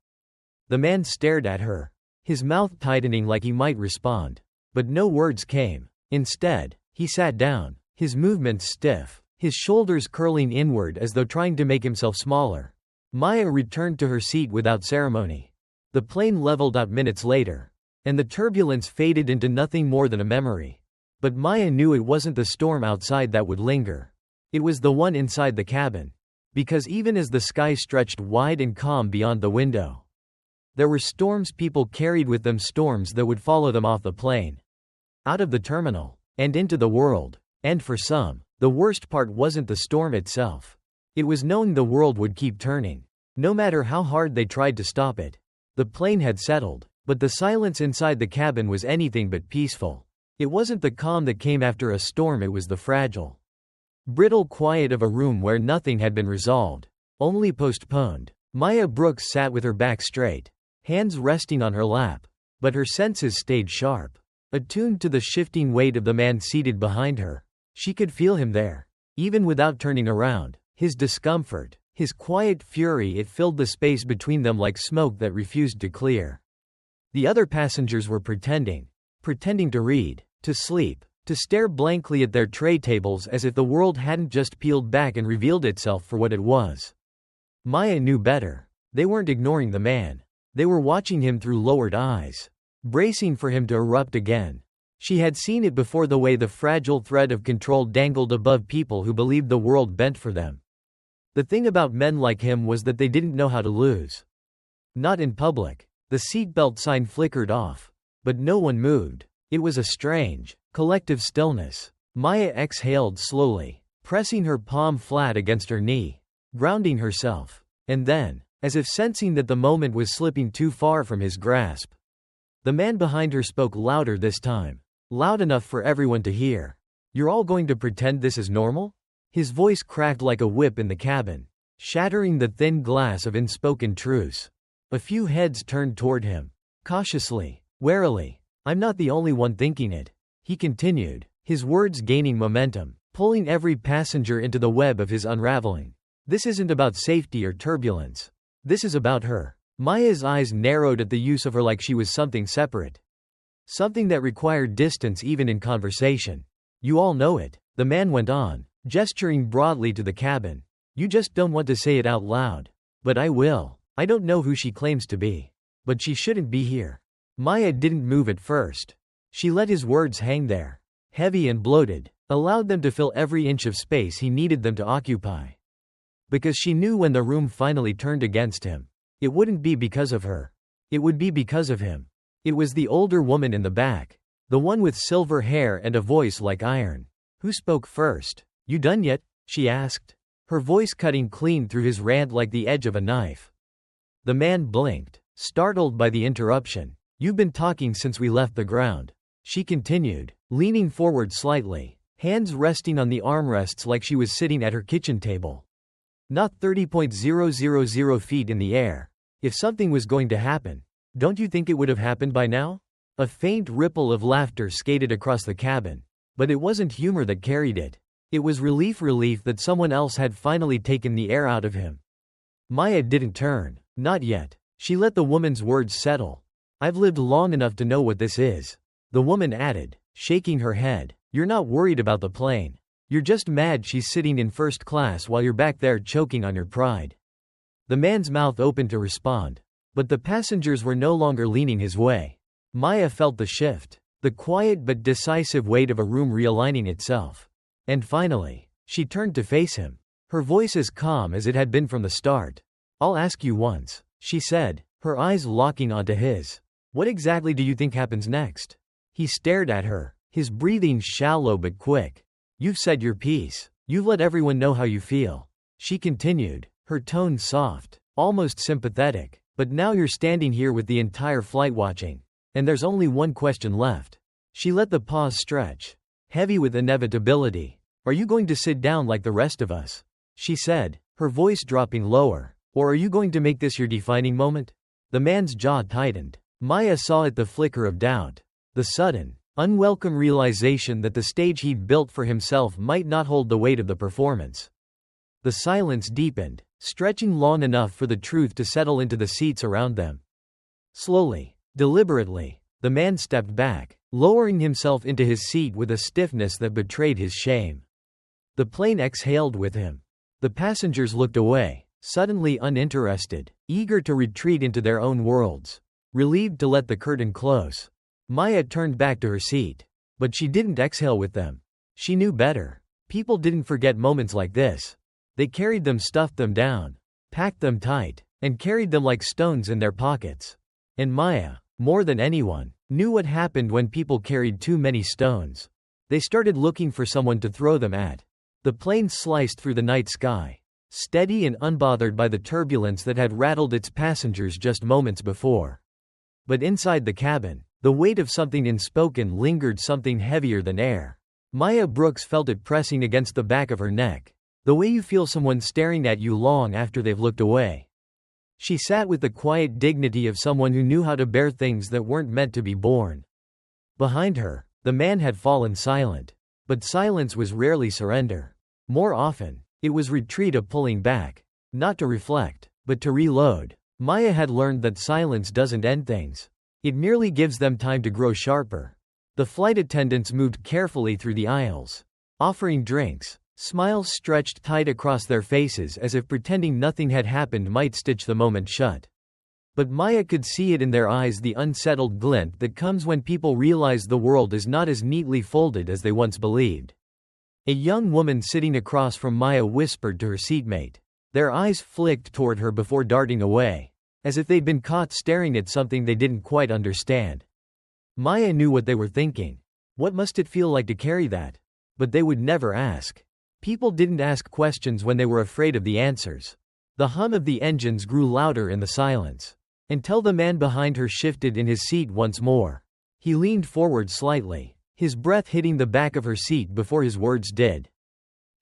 The man stared at her, his mouth tightening like he might respond. But no words came. Instead, he sat down, his movements stiff, his shoulders curling inward as though trying to make himself smaller. Maya returned to her seat without ceremony. The plane leveled out minutes later, and the turbulence faded into nothing more than a memory. But Maya knew it wasn't the storm outside that would linger. It was the one inside the cabin. Because even as the sky stretched wide and calm beyond the window, there were storms people carried with them, storms that would follow them off the plane, out of the terminal, and into the world. And for some, the worst part wasn't the storm itself. It was knowing the world would keep turning, no matter how hard they tried to stop it. The plane had settled, but the silence inside the cabin was anything but peaceful. It wasn't the calm that came after a storm, it was the fragile, brittle quiet of a room where nothing had been resolved, only postponed. Maya Brooks sat with her back straight, hands resting on her lap, but her senses stayed sharp, attuned to the shifting weight of the man seated behind her. She could feel him there, even without turning around, his discomfort, His quiet fury, it filled the space between them like smoke that refused to clear. The other passengers were pretending to read, to sleep, to stare blankly at their tray tables as if the world hadn't just peeled back and revealed itself for what it was. Maya knew better. They weren't ignoring the man. They were watching him through lowered eyes, bracing for him to erupt again. She had seen it before, the way the fragile thread of control dangled above people who believed the world bent for them. The thing about men like him was that they didn't know how to lose. Not in public. The seatbelt sign flickered off. But no one moved. It was a strange, collective stillness. Maya exhaled slowly, pressing her palm flat against her knee, grounding herself. And then, as if sensing that the moment was slipping too far from his grasp, the man behind her spoke louder this time. Loud enough for everyone to hear. "You're all going to pretend this is normal?" His voice cracked like a whip in the cabin, shattering the thin glass of unspoken truce. A few heads turned toward him. Cautiously, warily. "I'm not the only one thinking it," he continued, his words gaining momentum, pulling every passenger into the web of his unraveling. "This isn't about safety or turbulence. This is about her." Maya's eyes narrowed at the use of her like she was something separate. Something that required distance even in conversation. "You all know it," the man went on, gesturing broadly to the cabin. "You just don't want to say it out loud. But I will. I don't know who she claims to be. But she shouldn't be here." Maya didn't move at first. She let his words hang there, heavy and bloated, allowed them to fill every inch of space he needed them to occupy. Because she knew when the room finally turned against him, it wouldn't be because of her. It would be because of him. It was the older woman in the back, the one with silver hair and a voice like iron. Who spoke first? "You done yet?" she asked, her voice cutting clean through his rant like the edge of a knife. The man blinked, startled by the interruption. "You've been talking since we left the ground," she continued, leaning forward slightly, hands resting on the armrests like she was sitting at her kitchen table. "Not 30,000 feet in the air. If something was going to happen, don't you think it would have happened by now?" A faint ripple of laughter skated across the cabin. But it wasn't humor that carried it. It was relief that someone else had finally taken the air out of him. Maya didn't turn. Not yet. She let the woman's words settle. "I've lived long enough to know what this is," the woman added, shaking her head. "You're not worried about the plane. You're just mad she's sitting in first class while you're back there choking on your pride." The man's mouth opened to respond. But the passengers were no longer leaning his way. Maya felt the shift, the quiet but decisive weight of a room realigning itself. And finally, she turned to face him, her voice as calm as it had been from the start. "I'll ask you once," she said, her eyes locking onto his. "What exactly do you think happens next?" He stared at her, his breathing shallow but quick. "You've said your piece. You've let everyone know how you feel," she continued, her tone soft, almost sympathetic. "But now you're standing here with the entire flight watching. And there's only one question left." She let the pause stretch, heavy with inevitability. "Are you going to sit down like the rest of us?" she said, her voice dropping lower. "Or are you going to make this your defining moment?" The man's jaw tightened. Maya saw it, the flicker of doubt. The sudden, unwelcome realization that the stage he'd built for himself might not hold the weight of the performance. The silence deepened, stretching long enough for the truth to settle into the seats around them. Slowly, deliberately, the man stepped back, lowering himself into his seat with a stiffness that betrayed his shame. The plane exhaled with him. The passengers looked away, suddenly uninterested, eager to retreat into their own worlds, relieved to let the curtain close. Maya turned back to her seat. But she didn't exhale with them. She knew better. People didn't forget moments like this. They carried them, stuffed them down, packed them tight, and carried them like stones in their pockets. And Maya, more than anyone, knew what happened when people carried too many stones. They started looking for someone to throw them at. The plane sliced through the night sky, steady and unbothered by the turbulence that had rattled its passengers just moments before. But inside the cabin, the weight of something unspoken lingered, something heavier than air. Maya Brooks felt it pressing against the back of her neck. The way you feel someone staring at you long after they've looked away. She sat with the quiet dignity of someone who knew how to bear things that weren't meant to be borne. Behind her, the man had fallen silent. But silence was rarely surrender. More often, it was retreat, a pulling back. Not to reflect, but to reload. Maya had learned that silence doesn't end things. It merely gives them time to grow sharper. The flight attendants moved carefully through the aisles, offering drinks. Smiles stretched tight across their faces as if pretending nothing had happened might stitch the moment shut. But Maya could see it in their eyes, the unsettled glint that comes when people realize the world is not as neatly folded as they once believed. A young woman sitting across from Maya whispered to her seatmate. Their eyes flicked toward her before darting away, as if they'd been caught staring at something they didn't quite understand. Maya knew what they were thinking. What must it feel like to carry that? But they would never ask. People didn't ask questions when they were afraid of the answers. The hum of the engines grew louder in the silence, until the man behind her shifted in his seat once more. He leaned forward slightly, his breath hitting the back of her seat before his words did.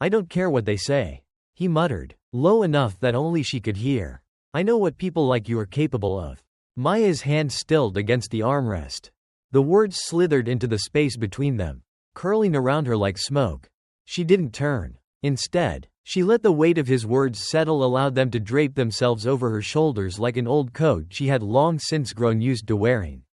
"I don't care what they say," he muttered, low enough that only she could hear. "I know what people like you are capable of." Maya's hand stilled against the armrest. The words slithered into the space between them, curling around her like smoke. She didn't turn. Instead, she let the weight of his words settle, allowed them to drape themselves over her shoulders like an old coat she had long since grown used to wearing.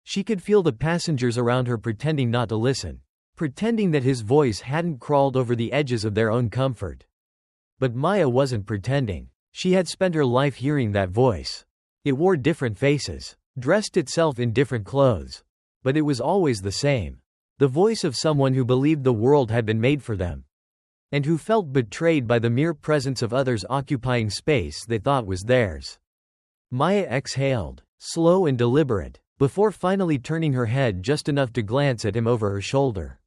She could feel the passengers around her pretending not to listen, pretending that his voice hadn't crawled over the edges of their own comfort. But Maya wasn't pretending. She had spent her life hearing that voice. It wore different faces, dressed itself in different clothes, but it was always the same. The voice of someone who believed the world had been made for them, and who felt betrayed by the mere presence of others occupying space they thought was theirs. Maya exhaled, slow and deliberate, before finally turning her head just enough to glance at him over her shoulder.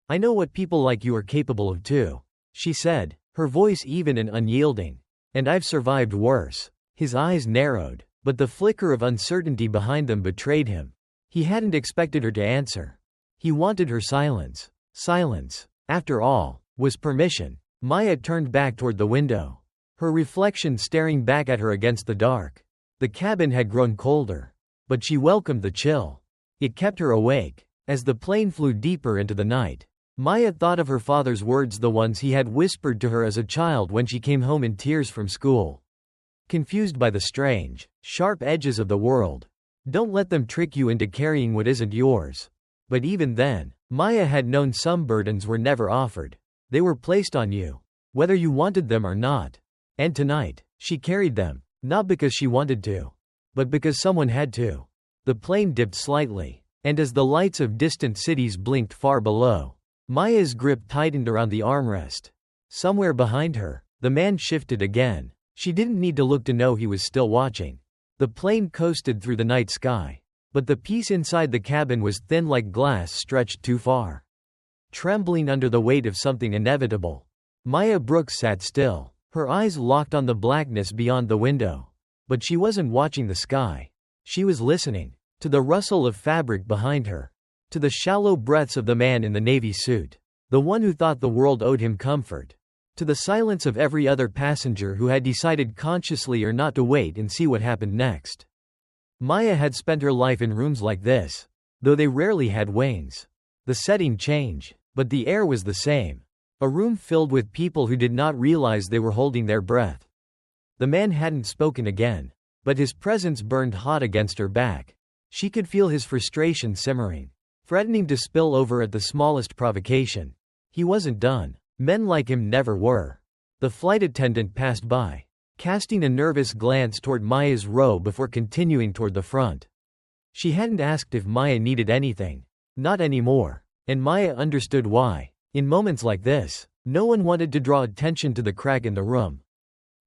"I know what people like you are capable of too," she said, her voice even and unyielding. "And I've survived worse." His eyes narrowed, but the flicker of uncertainty behind them betrayed him. He hadn't expected her to answer. He wanted her silence. Silence, after all, was permission. Maya turned back toward the window, her reflection staring back at her against the dark. The cabin had grown colder, but she welcomed the chill. It kept her awake. As the plane flew deeper into the night, Maya thought of her father's words, the ones he had whispered to her as a child when she came home in tears from school. Confused by the strange, sharp edges of the world. Don't let them trick you into carrying what isn't yours. But even then, Maya had known some burdens were never offered. They were placed on you, whether you wanted them or not. And tonight, she carried them, not because she wanted to, but because someone had to. The plane dipped slightly, and as the lights of distant cities blinked far below, Maya's grip tightened around the armrest. Somewhere behind her, the man shifted again. She didn't need to look to know he was still watching. The plane coasted through the night sky, but the peace inside the cabin was thin like glass stretched too far. Trembling under the weight of something inevitable, Maya Brooks sat still, her eyes locked on the blackness beyond the window. But she wasn't watching the sky. She was listening to the rustle of fabric behind her, to the shallow breaths of the man in the navy suit, the one who thought the world owed him comfort, to the silence of every other passenger who had decided consciously or not to wait and see what happened next. Maya had spent her life in rooms like this, though they rarely had wings. The setting changed, but the air was the same. A room filled with people who did not realize they were holding their breath. The man hadn't spoken again, but his presence burned hot against her back. She could feel his frustration simmering, threatening to spill over at the smallest provocation. He wasn't done. Men like him never were. The flight attendant passed by, casting a nervous glance toward Maya's row before continuing toward the front. She hadn't asked if Maya needed anything. Not anymore. And Maya understood why. In moments like this, no one wanted to draw attention to the crack in the room.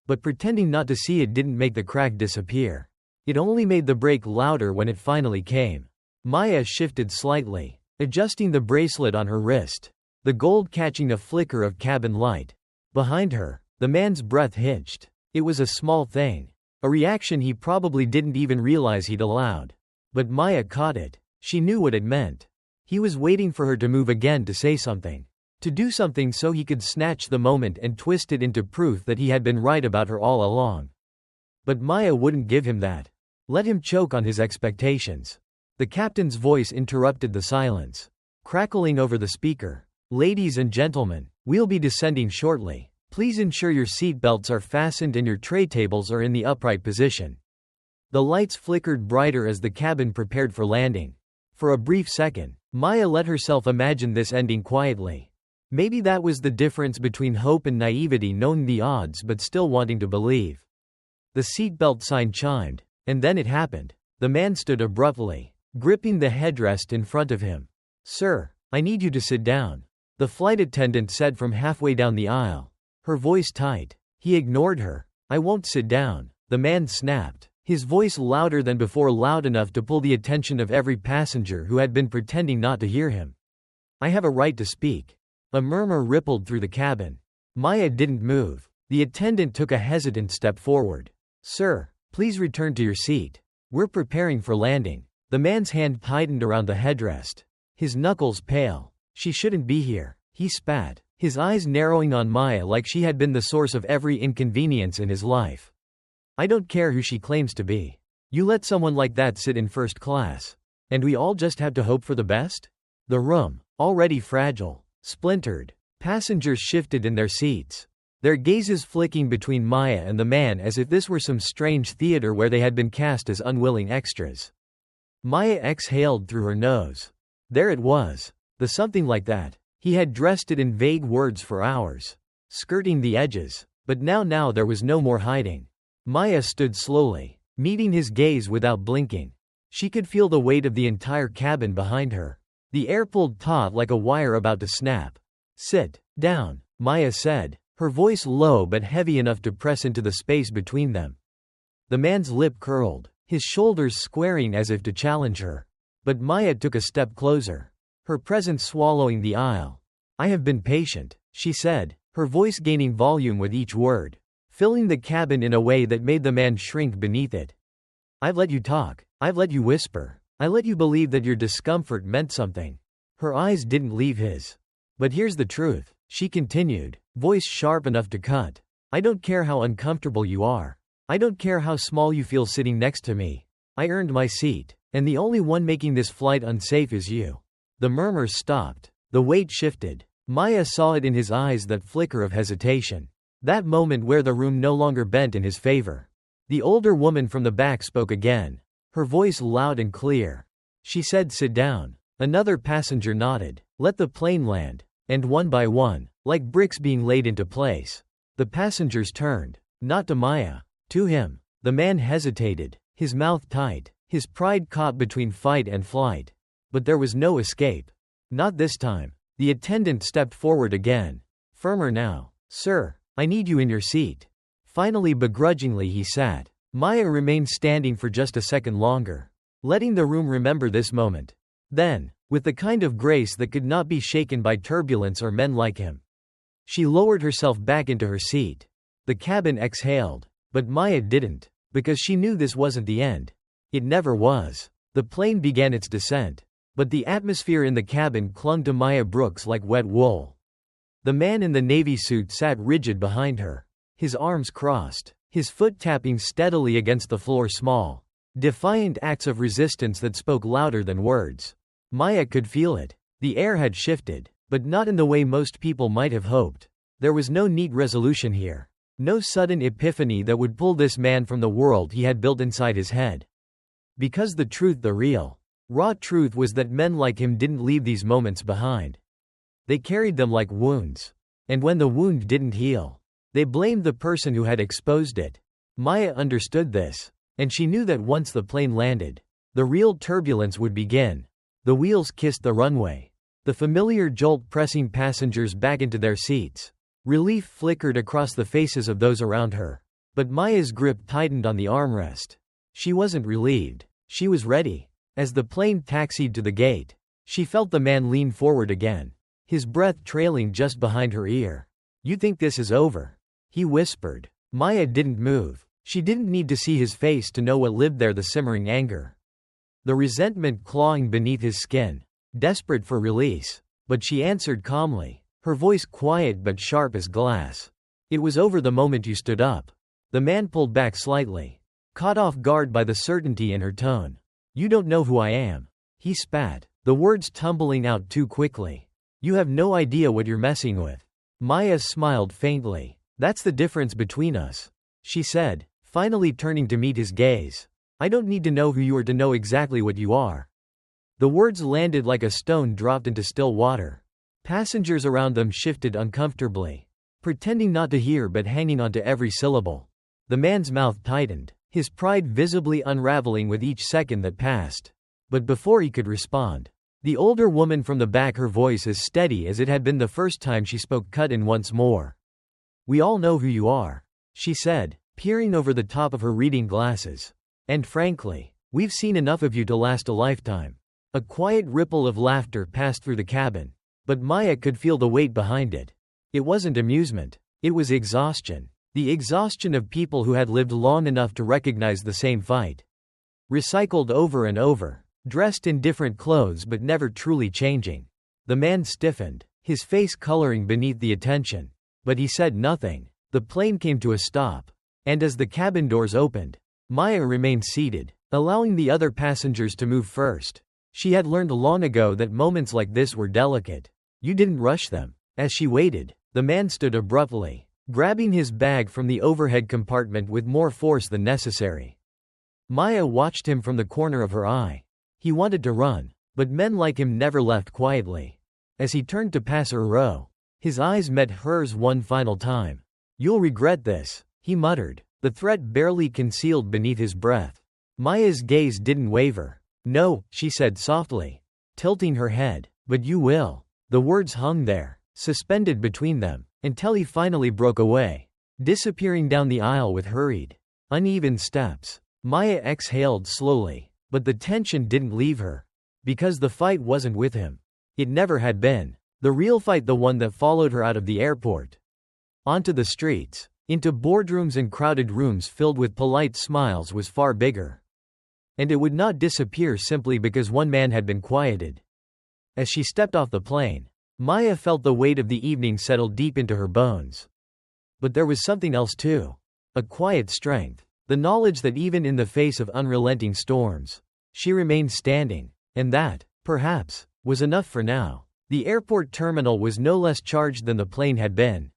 But pretending not to see it didn't make the crack disappear. It only made the break louder when it finally came. Maya shifted slightly, adjusting the bracelet on her wrist, the gold catching a flicker of cabin light. Behind her, the man's breath hitched. It was a small thing, a reaction he probably didn't even realize he'd allowed. But Maya caught it. She knew what it meant. He was waiting for her to move again, to say something, to do something so he could snatch the moment and twist it into proof that he had been right about her all along. But Maya wouldn't give him that. Let him choke on his expectations. The captain's voice interrupted the silence, crackling over the speaker. "Ladies and gentlemen, we'll be descending shortly. Please ensure your seat belts are fastened and your tray tables are in the upright position." The lights flickered brighter as the cabin prepared for landing. For a brief second, Maya let herself imagine this ending quietly. Maybe that was the difference between hope and naivety, knowing the odds but still wanting to believe. The seatbelt sign chimed, and then it happened. The man stood abruptly, gripping the headrest in front of him. "Sir, I need you to sit down," the flight attendant said from halfway down the aisle, her voice tight. He ignored her. "I won't sit down," the man snapped, his voice louder than before, loud enough to pull the attention of every passenger who had been pretending not to hear him. "I have a right to speak." A murmur rippled through the cabin. Maya didn't move. The attendant took a hesitant step forward. "Sir, please return to your seat. We're preparing for landing." The man's hand tightened around the headrest, his knuckles pale. "She shouldn't be here," he spat, his eyes narrowing on Maya like she had been the source of every inconvenience in his life. "I don't care who she claims to be. You let someone like that sit in first class. And we all just have to hope for the best?" The room, already fragile, splintered. Passengers shifted in their seats, their gazes flicking between Maya and the man as if this were some strange theater where they had been cast as unwilling extras. Maya exhaled through her nose. There it was. The something like that. He had dressed it in vague words for hours, skirting the edges. But now there was no more hiding. Maya stood slowly, meeting his gaze without blinking. She could feel the weight of the entire cabin behind her. The air pulled taut like a wire about to snap. "Sit down," Maya said, her voice low but heavy enough to press into the space between them. The man's lip curled, his shoulders squaring as if to challenge her. But Maya took a step closer, her presence swallowing the aisle. "I have been patient," she said, her voice gaining volume with each word, filling the cabin in a way that made the man shrink beneath it. "I've let you talk. I've let you whisper. I let you believe that your discomfort meant something." Her eyes didn't leave his. "But here's the truth," she continued, voice sharp enough to cut. "I don't care how uncomfortable you are. I don't care how small you feel sitting next to me. I earned my seat, and the only one making this flight unsafe is you." The murmurs stopped. The weight shifted. Maya saw it in his eyes, that flicker of hesitation. That moment where the room no longer bent in his favor. The older woman from the back spoke again, her voice loud and clear. She said, "Sit down." Another passenger nodded. "Let the plane land." And one by one, like bricks being laid into place, the passengers turned, not to Maya, to him. The man hesitated, his mouth tight, his pride caught between fight and flight. But there was no escape. Not this time. The attendant stepped forward again, firmer now. "Sir, I need you in your seat." Finally, begrudgingly, he sat. Maya remained standing for just a second longer, letting the room remember this moment. Then, with the kind of grace that could not be shaken by turbulence or men like him, she lowered herself back into her seat. The cabin exhaled, but Maya didn't, because she knew this wasn't the end. It never was. The plane began its descent, but the atmosphere in the cabin clung to Maya Brooks like wet wool. The man in the navy suit sat rigid behind her, his arms crossed, his foot tapping steadily against the floor, small, defiant acts of resistance that spoke louder than words. Maya could feel it. The air had shifted, but not in the way most people might have hoped. There was no neat resolution here, no sudden epiphany that would pull this man from the world he had built inside his head. Because the truth, the real, raw truth, was that men like him didn't leave these moments behind. They carried them like wounds. And when the wound didn't heal, they blamed the person who had exposed it. Maya understood this, and she knew that once the plane landed, the real turbulence would begin. The wheels kissed the runway, the familiar jolt pressing passengers back into their seats. Relief flickered across the faces of those around her. But Maya's grip tightened on the armrest. She wasn't relieved. She was ready. As the plane taxied to the gate, she felt the man lean forward again, his breath trailing just behind her ear. "You think this is over?" he whispered. Maya didn't move. She didn't need to see his face to know what lived there, the simmering anger, the resentment clawing beneath his skin, desperate for release. But she answered calmly, her voice quiet but sharp as glass. "It was over the moment you stood up." The man pulled back slightly, caught off guard by the certainty in her tone. "You don't know who I am," he spat, the words tumbling out too quickly. "You have no idea what you're messing with." Maya smiled faintly. That's the difference between us, she said, finally turning to meet his gaze. I don't need to know who you are to know exactly what you are. The words landed like a stone dropped into still water. Passengers around them shifted uncomfortably, pretending not to hear but hanging on to every syllable. The man's mouth tightened, his pride visibly unraveling with each second that passed. But before he could respond, the older woman from the back, her voice as steady as it had been the first time she spoke, cut in once more. We all know who you are, she said, peering over the top of her reading glasses. And frankly, we've seen enough of you to last a lifetime. A quiet ripple of laughter passed through the cabin, but Maya could feel the weight behind it. It wasn't amusement. It was exhaustion. The exhaustion of people who had lived long enough to recognize the same fight. Recycled over and over, dressed in different clothes but never truly changing. The man stiffened, his face coloring beneath the attention. But he said nothing. The plane came to a stop. And as the cabin doors opened, Maya remained seated, allowing the other passengers to move first. She had learned long ago that moments like this were delicate. You didn't rush them. As she waited, the man stood abruptly, grabbing his bag from the overhead compartment with more force than necessary. Maya watched him from the corner of her eye. He wanted to run, but men like him never left quietly. As he turned to pass her row, his eyes met hers one final time. You'll regret this, he muttered, the threat barely concealed beneath his breath. Maya's gaze didn't waver. No, she said softly, tilting her head, but you will. The words hung there, suspended between them, until he finally broke away, disappearing down the aisle with hurried, uneven steps. Maya exhaled slowly, but the tension didn't leave her. Because the fight wasn't with him. It never had been. The real fight, the one that followed her out of the airport. Onto the streets, into boardrooms and crowded rooms filled with polite smiles, was far bigger. And it would not disappear simply because one man had been quieted. As she stepped off the plane, Maya felt the weight of the evening settle deep into her bones. But there was something else too. A quiet strength. The knowledge that even in the face of unrelenting storms, she remained standing. And that, perhaps, was enough for now. The airport terminal was no less charged than the plane had been.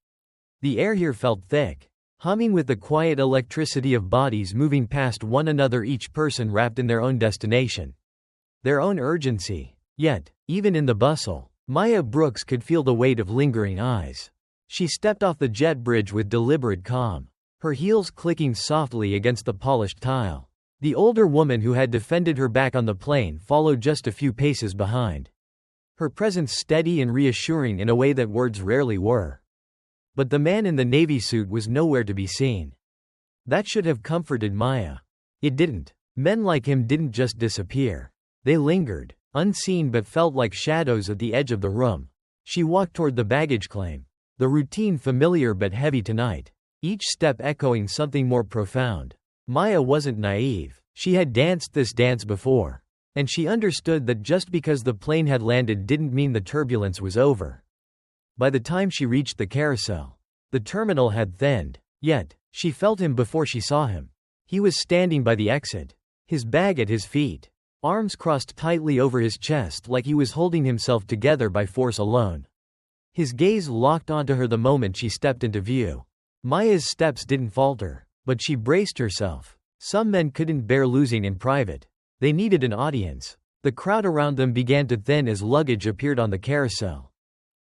The air here felt thick, humming with the quiet electricity of bodies moving past one another, each person wrapped in their own destination. Their own urgency. Yet, even in the bustle, Maya Brooks could feel the weight of lingering eyes. She stepped off the jet bridge with deliberate calm, her heels clicking softly against the polished tile. The older woman who had defended her back on the plane followed just a few paces behind. Her presence steady and reassuring in a way that words rarely were. But the man in the navy suit was nowhere to be seen. That should have comforted Maya. It didn't. Men like him didn't just disappear. They lingered, unseen but felt like shadows at the edge of the room. She walked toward the baggage claim. The routine familiar but heavy tonight. Each step echoing something more profound. Maya wasn't naive. She had danced this dance before. And she understood that just because the plane had landed didn't mean the turbulence was over. By the time she reached the carousel, the terminal had thinned. Yet, she felt him before she saw him. He was standing by the exit, his bag at his feet, arms crossed tightly over his chest like he was holding himself together by force alone. His gaze locked onto her the moment she stepped into view. Maya's steps didn't falter, but she braced herself. Some men couldn't bear losing in private. They needed an audience. The crowd around them began to thin as luggage appeared on the carousel.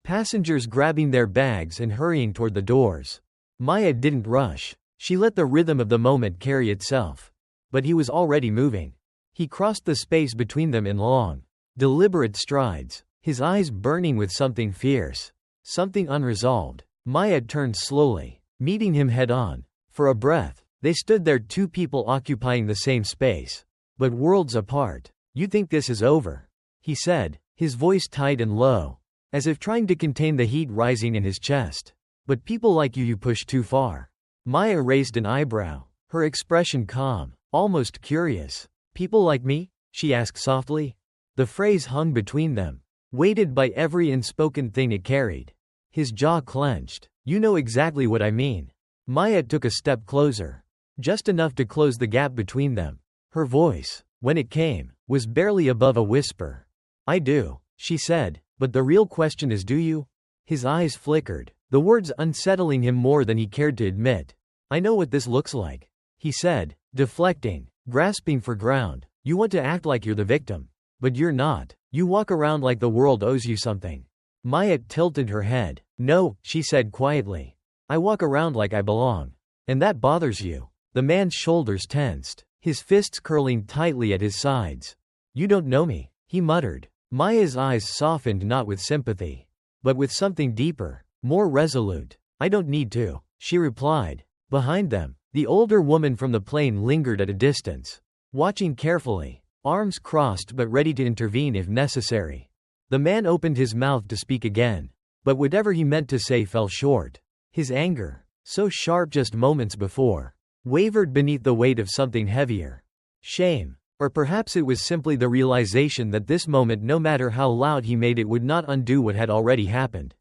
Passengers grabbing their bags and hurrying toward the doors. Maya didn't rush. She let the rhythm of the moment carry itself. But he was already moving. He crossed the space between them in long, deliberate strides, his eyes burning with something fierce, something unresolved. Maya turned slowly, meeting him head-on. For a breath, they stood there, two people occupying the same space, but worlds apart. You think this is over? He said, his voice tight and low, as if trying to contain the heat rising in his chest. But people like you push too far. Maya raised an eyebrow, her expression calm, almost curious. People like me? She asked softly. The phrase hung between them, weighted by every unspoken thing it carried. His jaw clenched. You know exactly what I mean. Maya took a step closer, just enough to close the gap between them. Her voice, when it came, was barely above a whisper. I do, she said, but the real question is, do you? His eyes flickered, the words unsettling him more than he cared to admit. I know what this looks like, he said, deflecting, grasping for ground. You want to act like you're the victim. But you're not. You walk around like the world owes you something. Maya tilted her head. No, she said quietly. I walk around like I belong. And that bothers you. The man's shoulders tensed, his fists curling tightly at his sides. You don't know me, he muttered. Maya's eyes softened not with sympathy, but with something deeper, more resolute. I don't need to, she replied. Behind them, the older woman from the plane lingered at a distance, watching carefully, arms crossed but ready to intervene if necessary. The man opened his mouth to speak again, but whatever he meant to say fell short. His anger, so sharp just moments before, wavered beneath the weight of something heavier. Shame. Or perhaps it was simply the realization that this moment, no matter how loud he made it, would not undo what had already happened.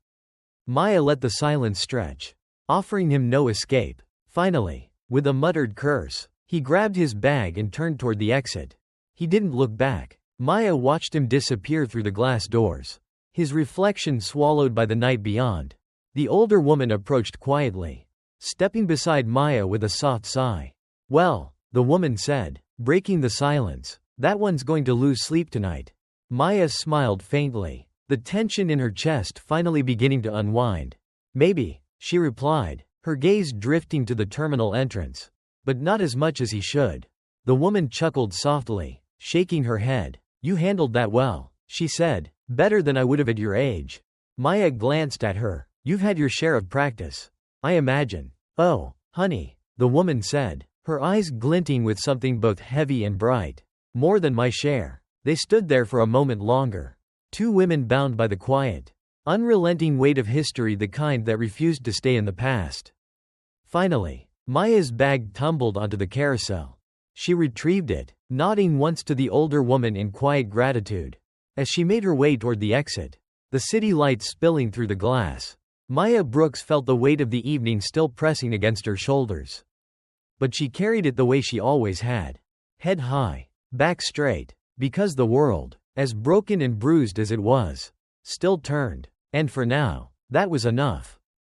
Maya let the silence stretch, offering him no escape. Finally, with a muttered curse, he grabbed his bag and turned toward the exit. He didn't look back. Maya watched him disappear through the glass doors, his reflection swallowed by the night beyond. The older woman approached quietly, stepping beside Maya with a soft sigh. Well, the woman said, breaking the silence, that one's going to lose sleep tonight. Maya smiled faintly, the tension in her chest finally beginning to unwind. Maybe, she replied, her gaze drifting to the terminal entrance. But not as much as he should. The woman chuckled softly, shaking her head. You handled that well, she said, better than I would have at your age. Maya glanced at her. You've had your share of practice, I imagine. Oh, honey, the woman said, her eyes glinting with something both heavy and bright. More than my share. They stood there for a moment longer. Two women bound by the quiet, unrelenting weight of history, the kind that refused to stay in the past. Finally, Maya's bag tumbled onto the carousel. She retrieved it, nodding once to the older woman in quiet gratitude. As she made her way toward the exit, the city lights spilling through the glass, Maya Brooks felt the weight of the evening still pressing against her shoulders. But she carried it the way she always had. Head high, back straight, because the world, as broken and bruised as it was, still turned. And for now, that was enough.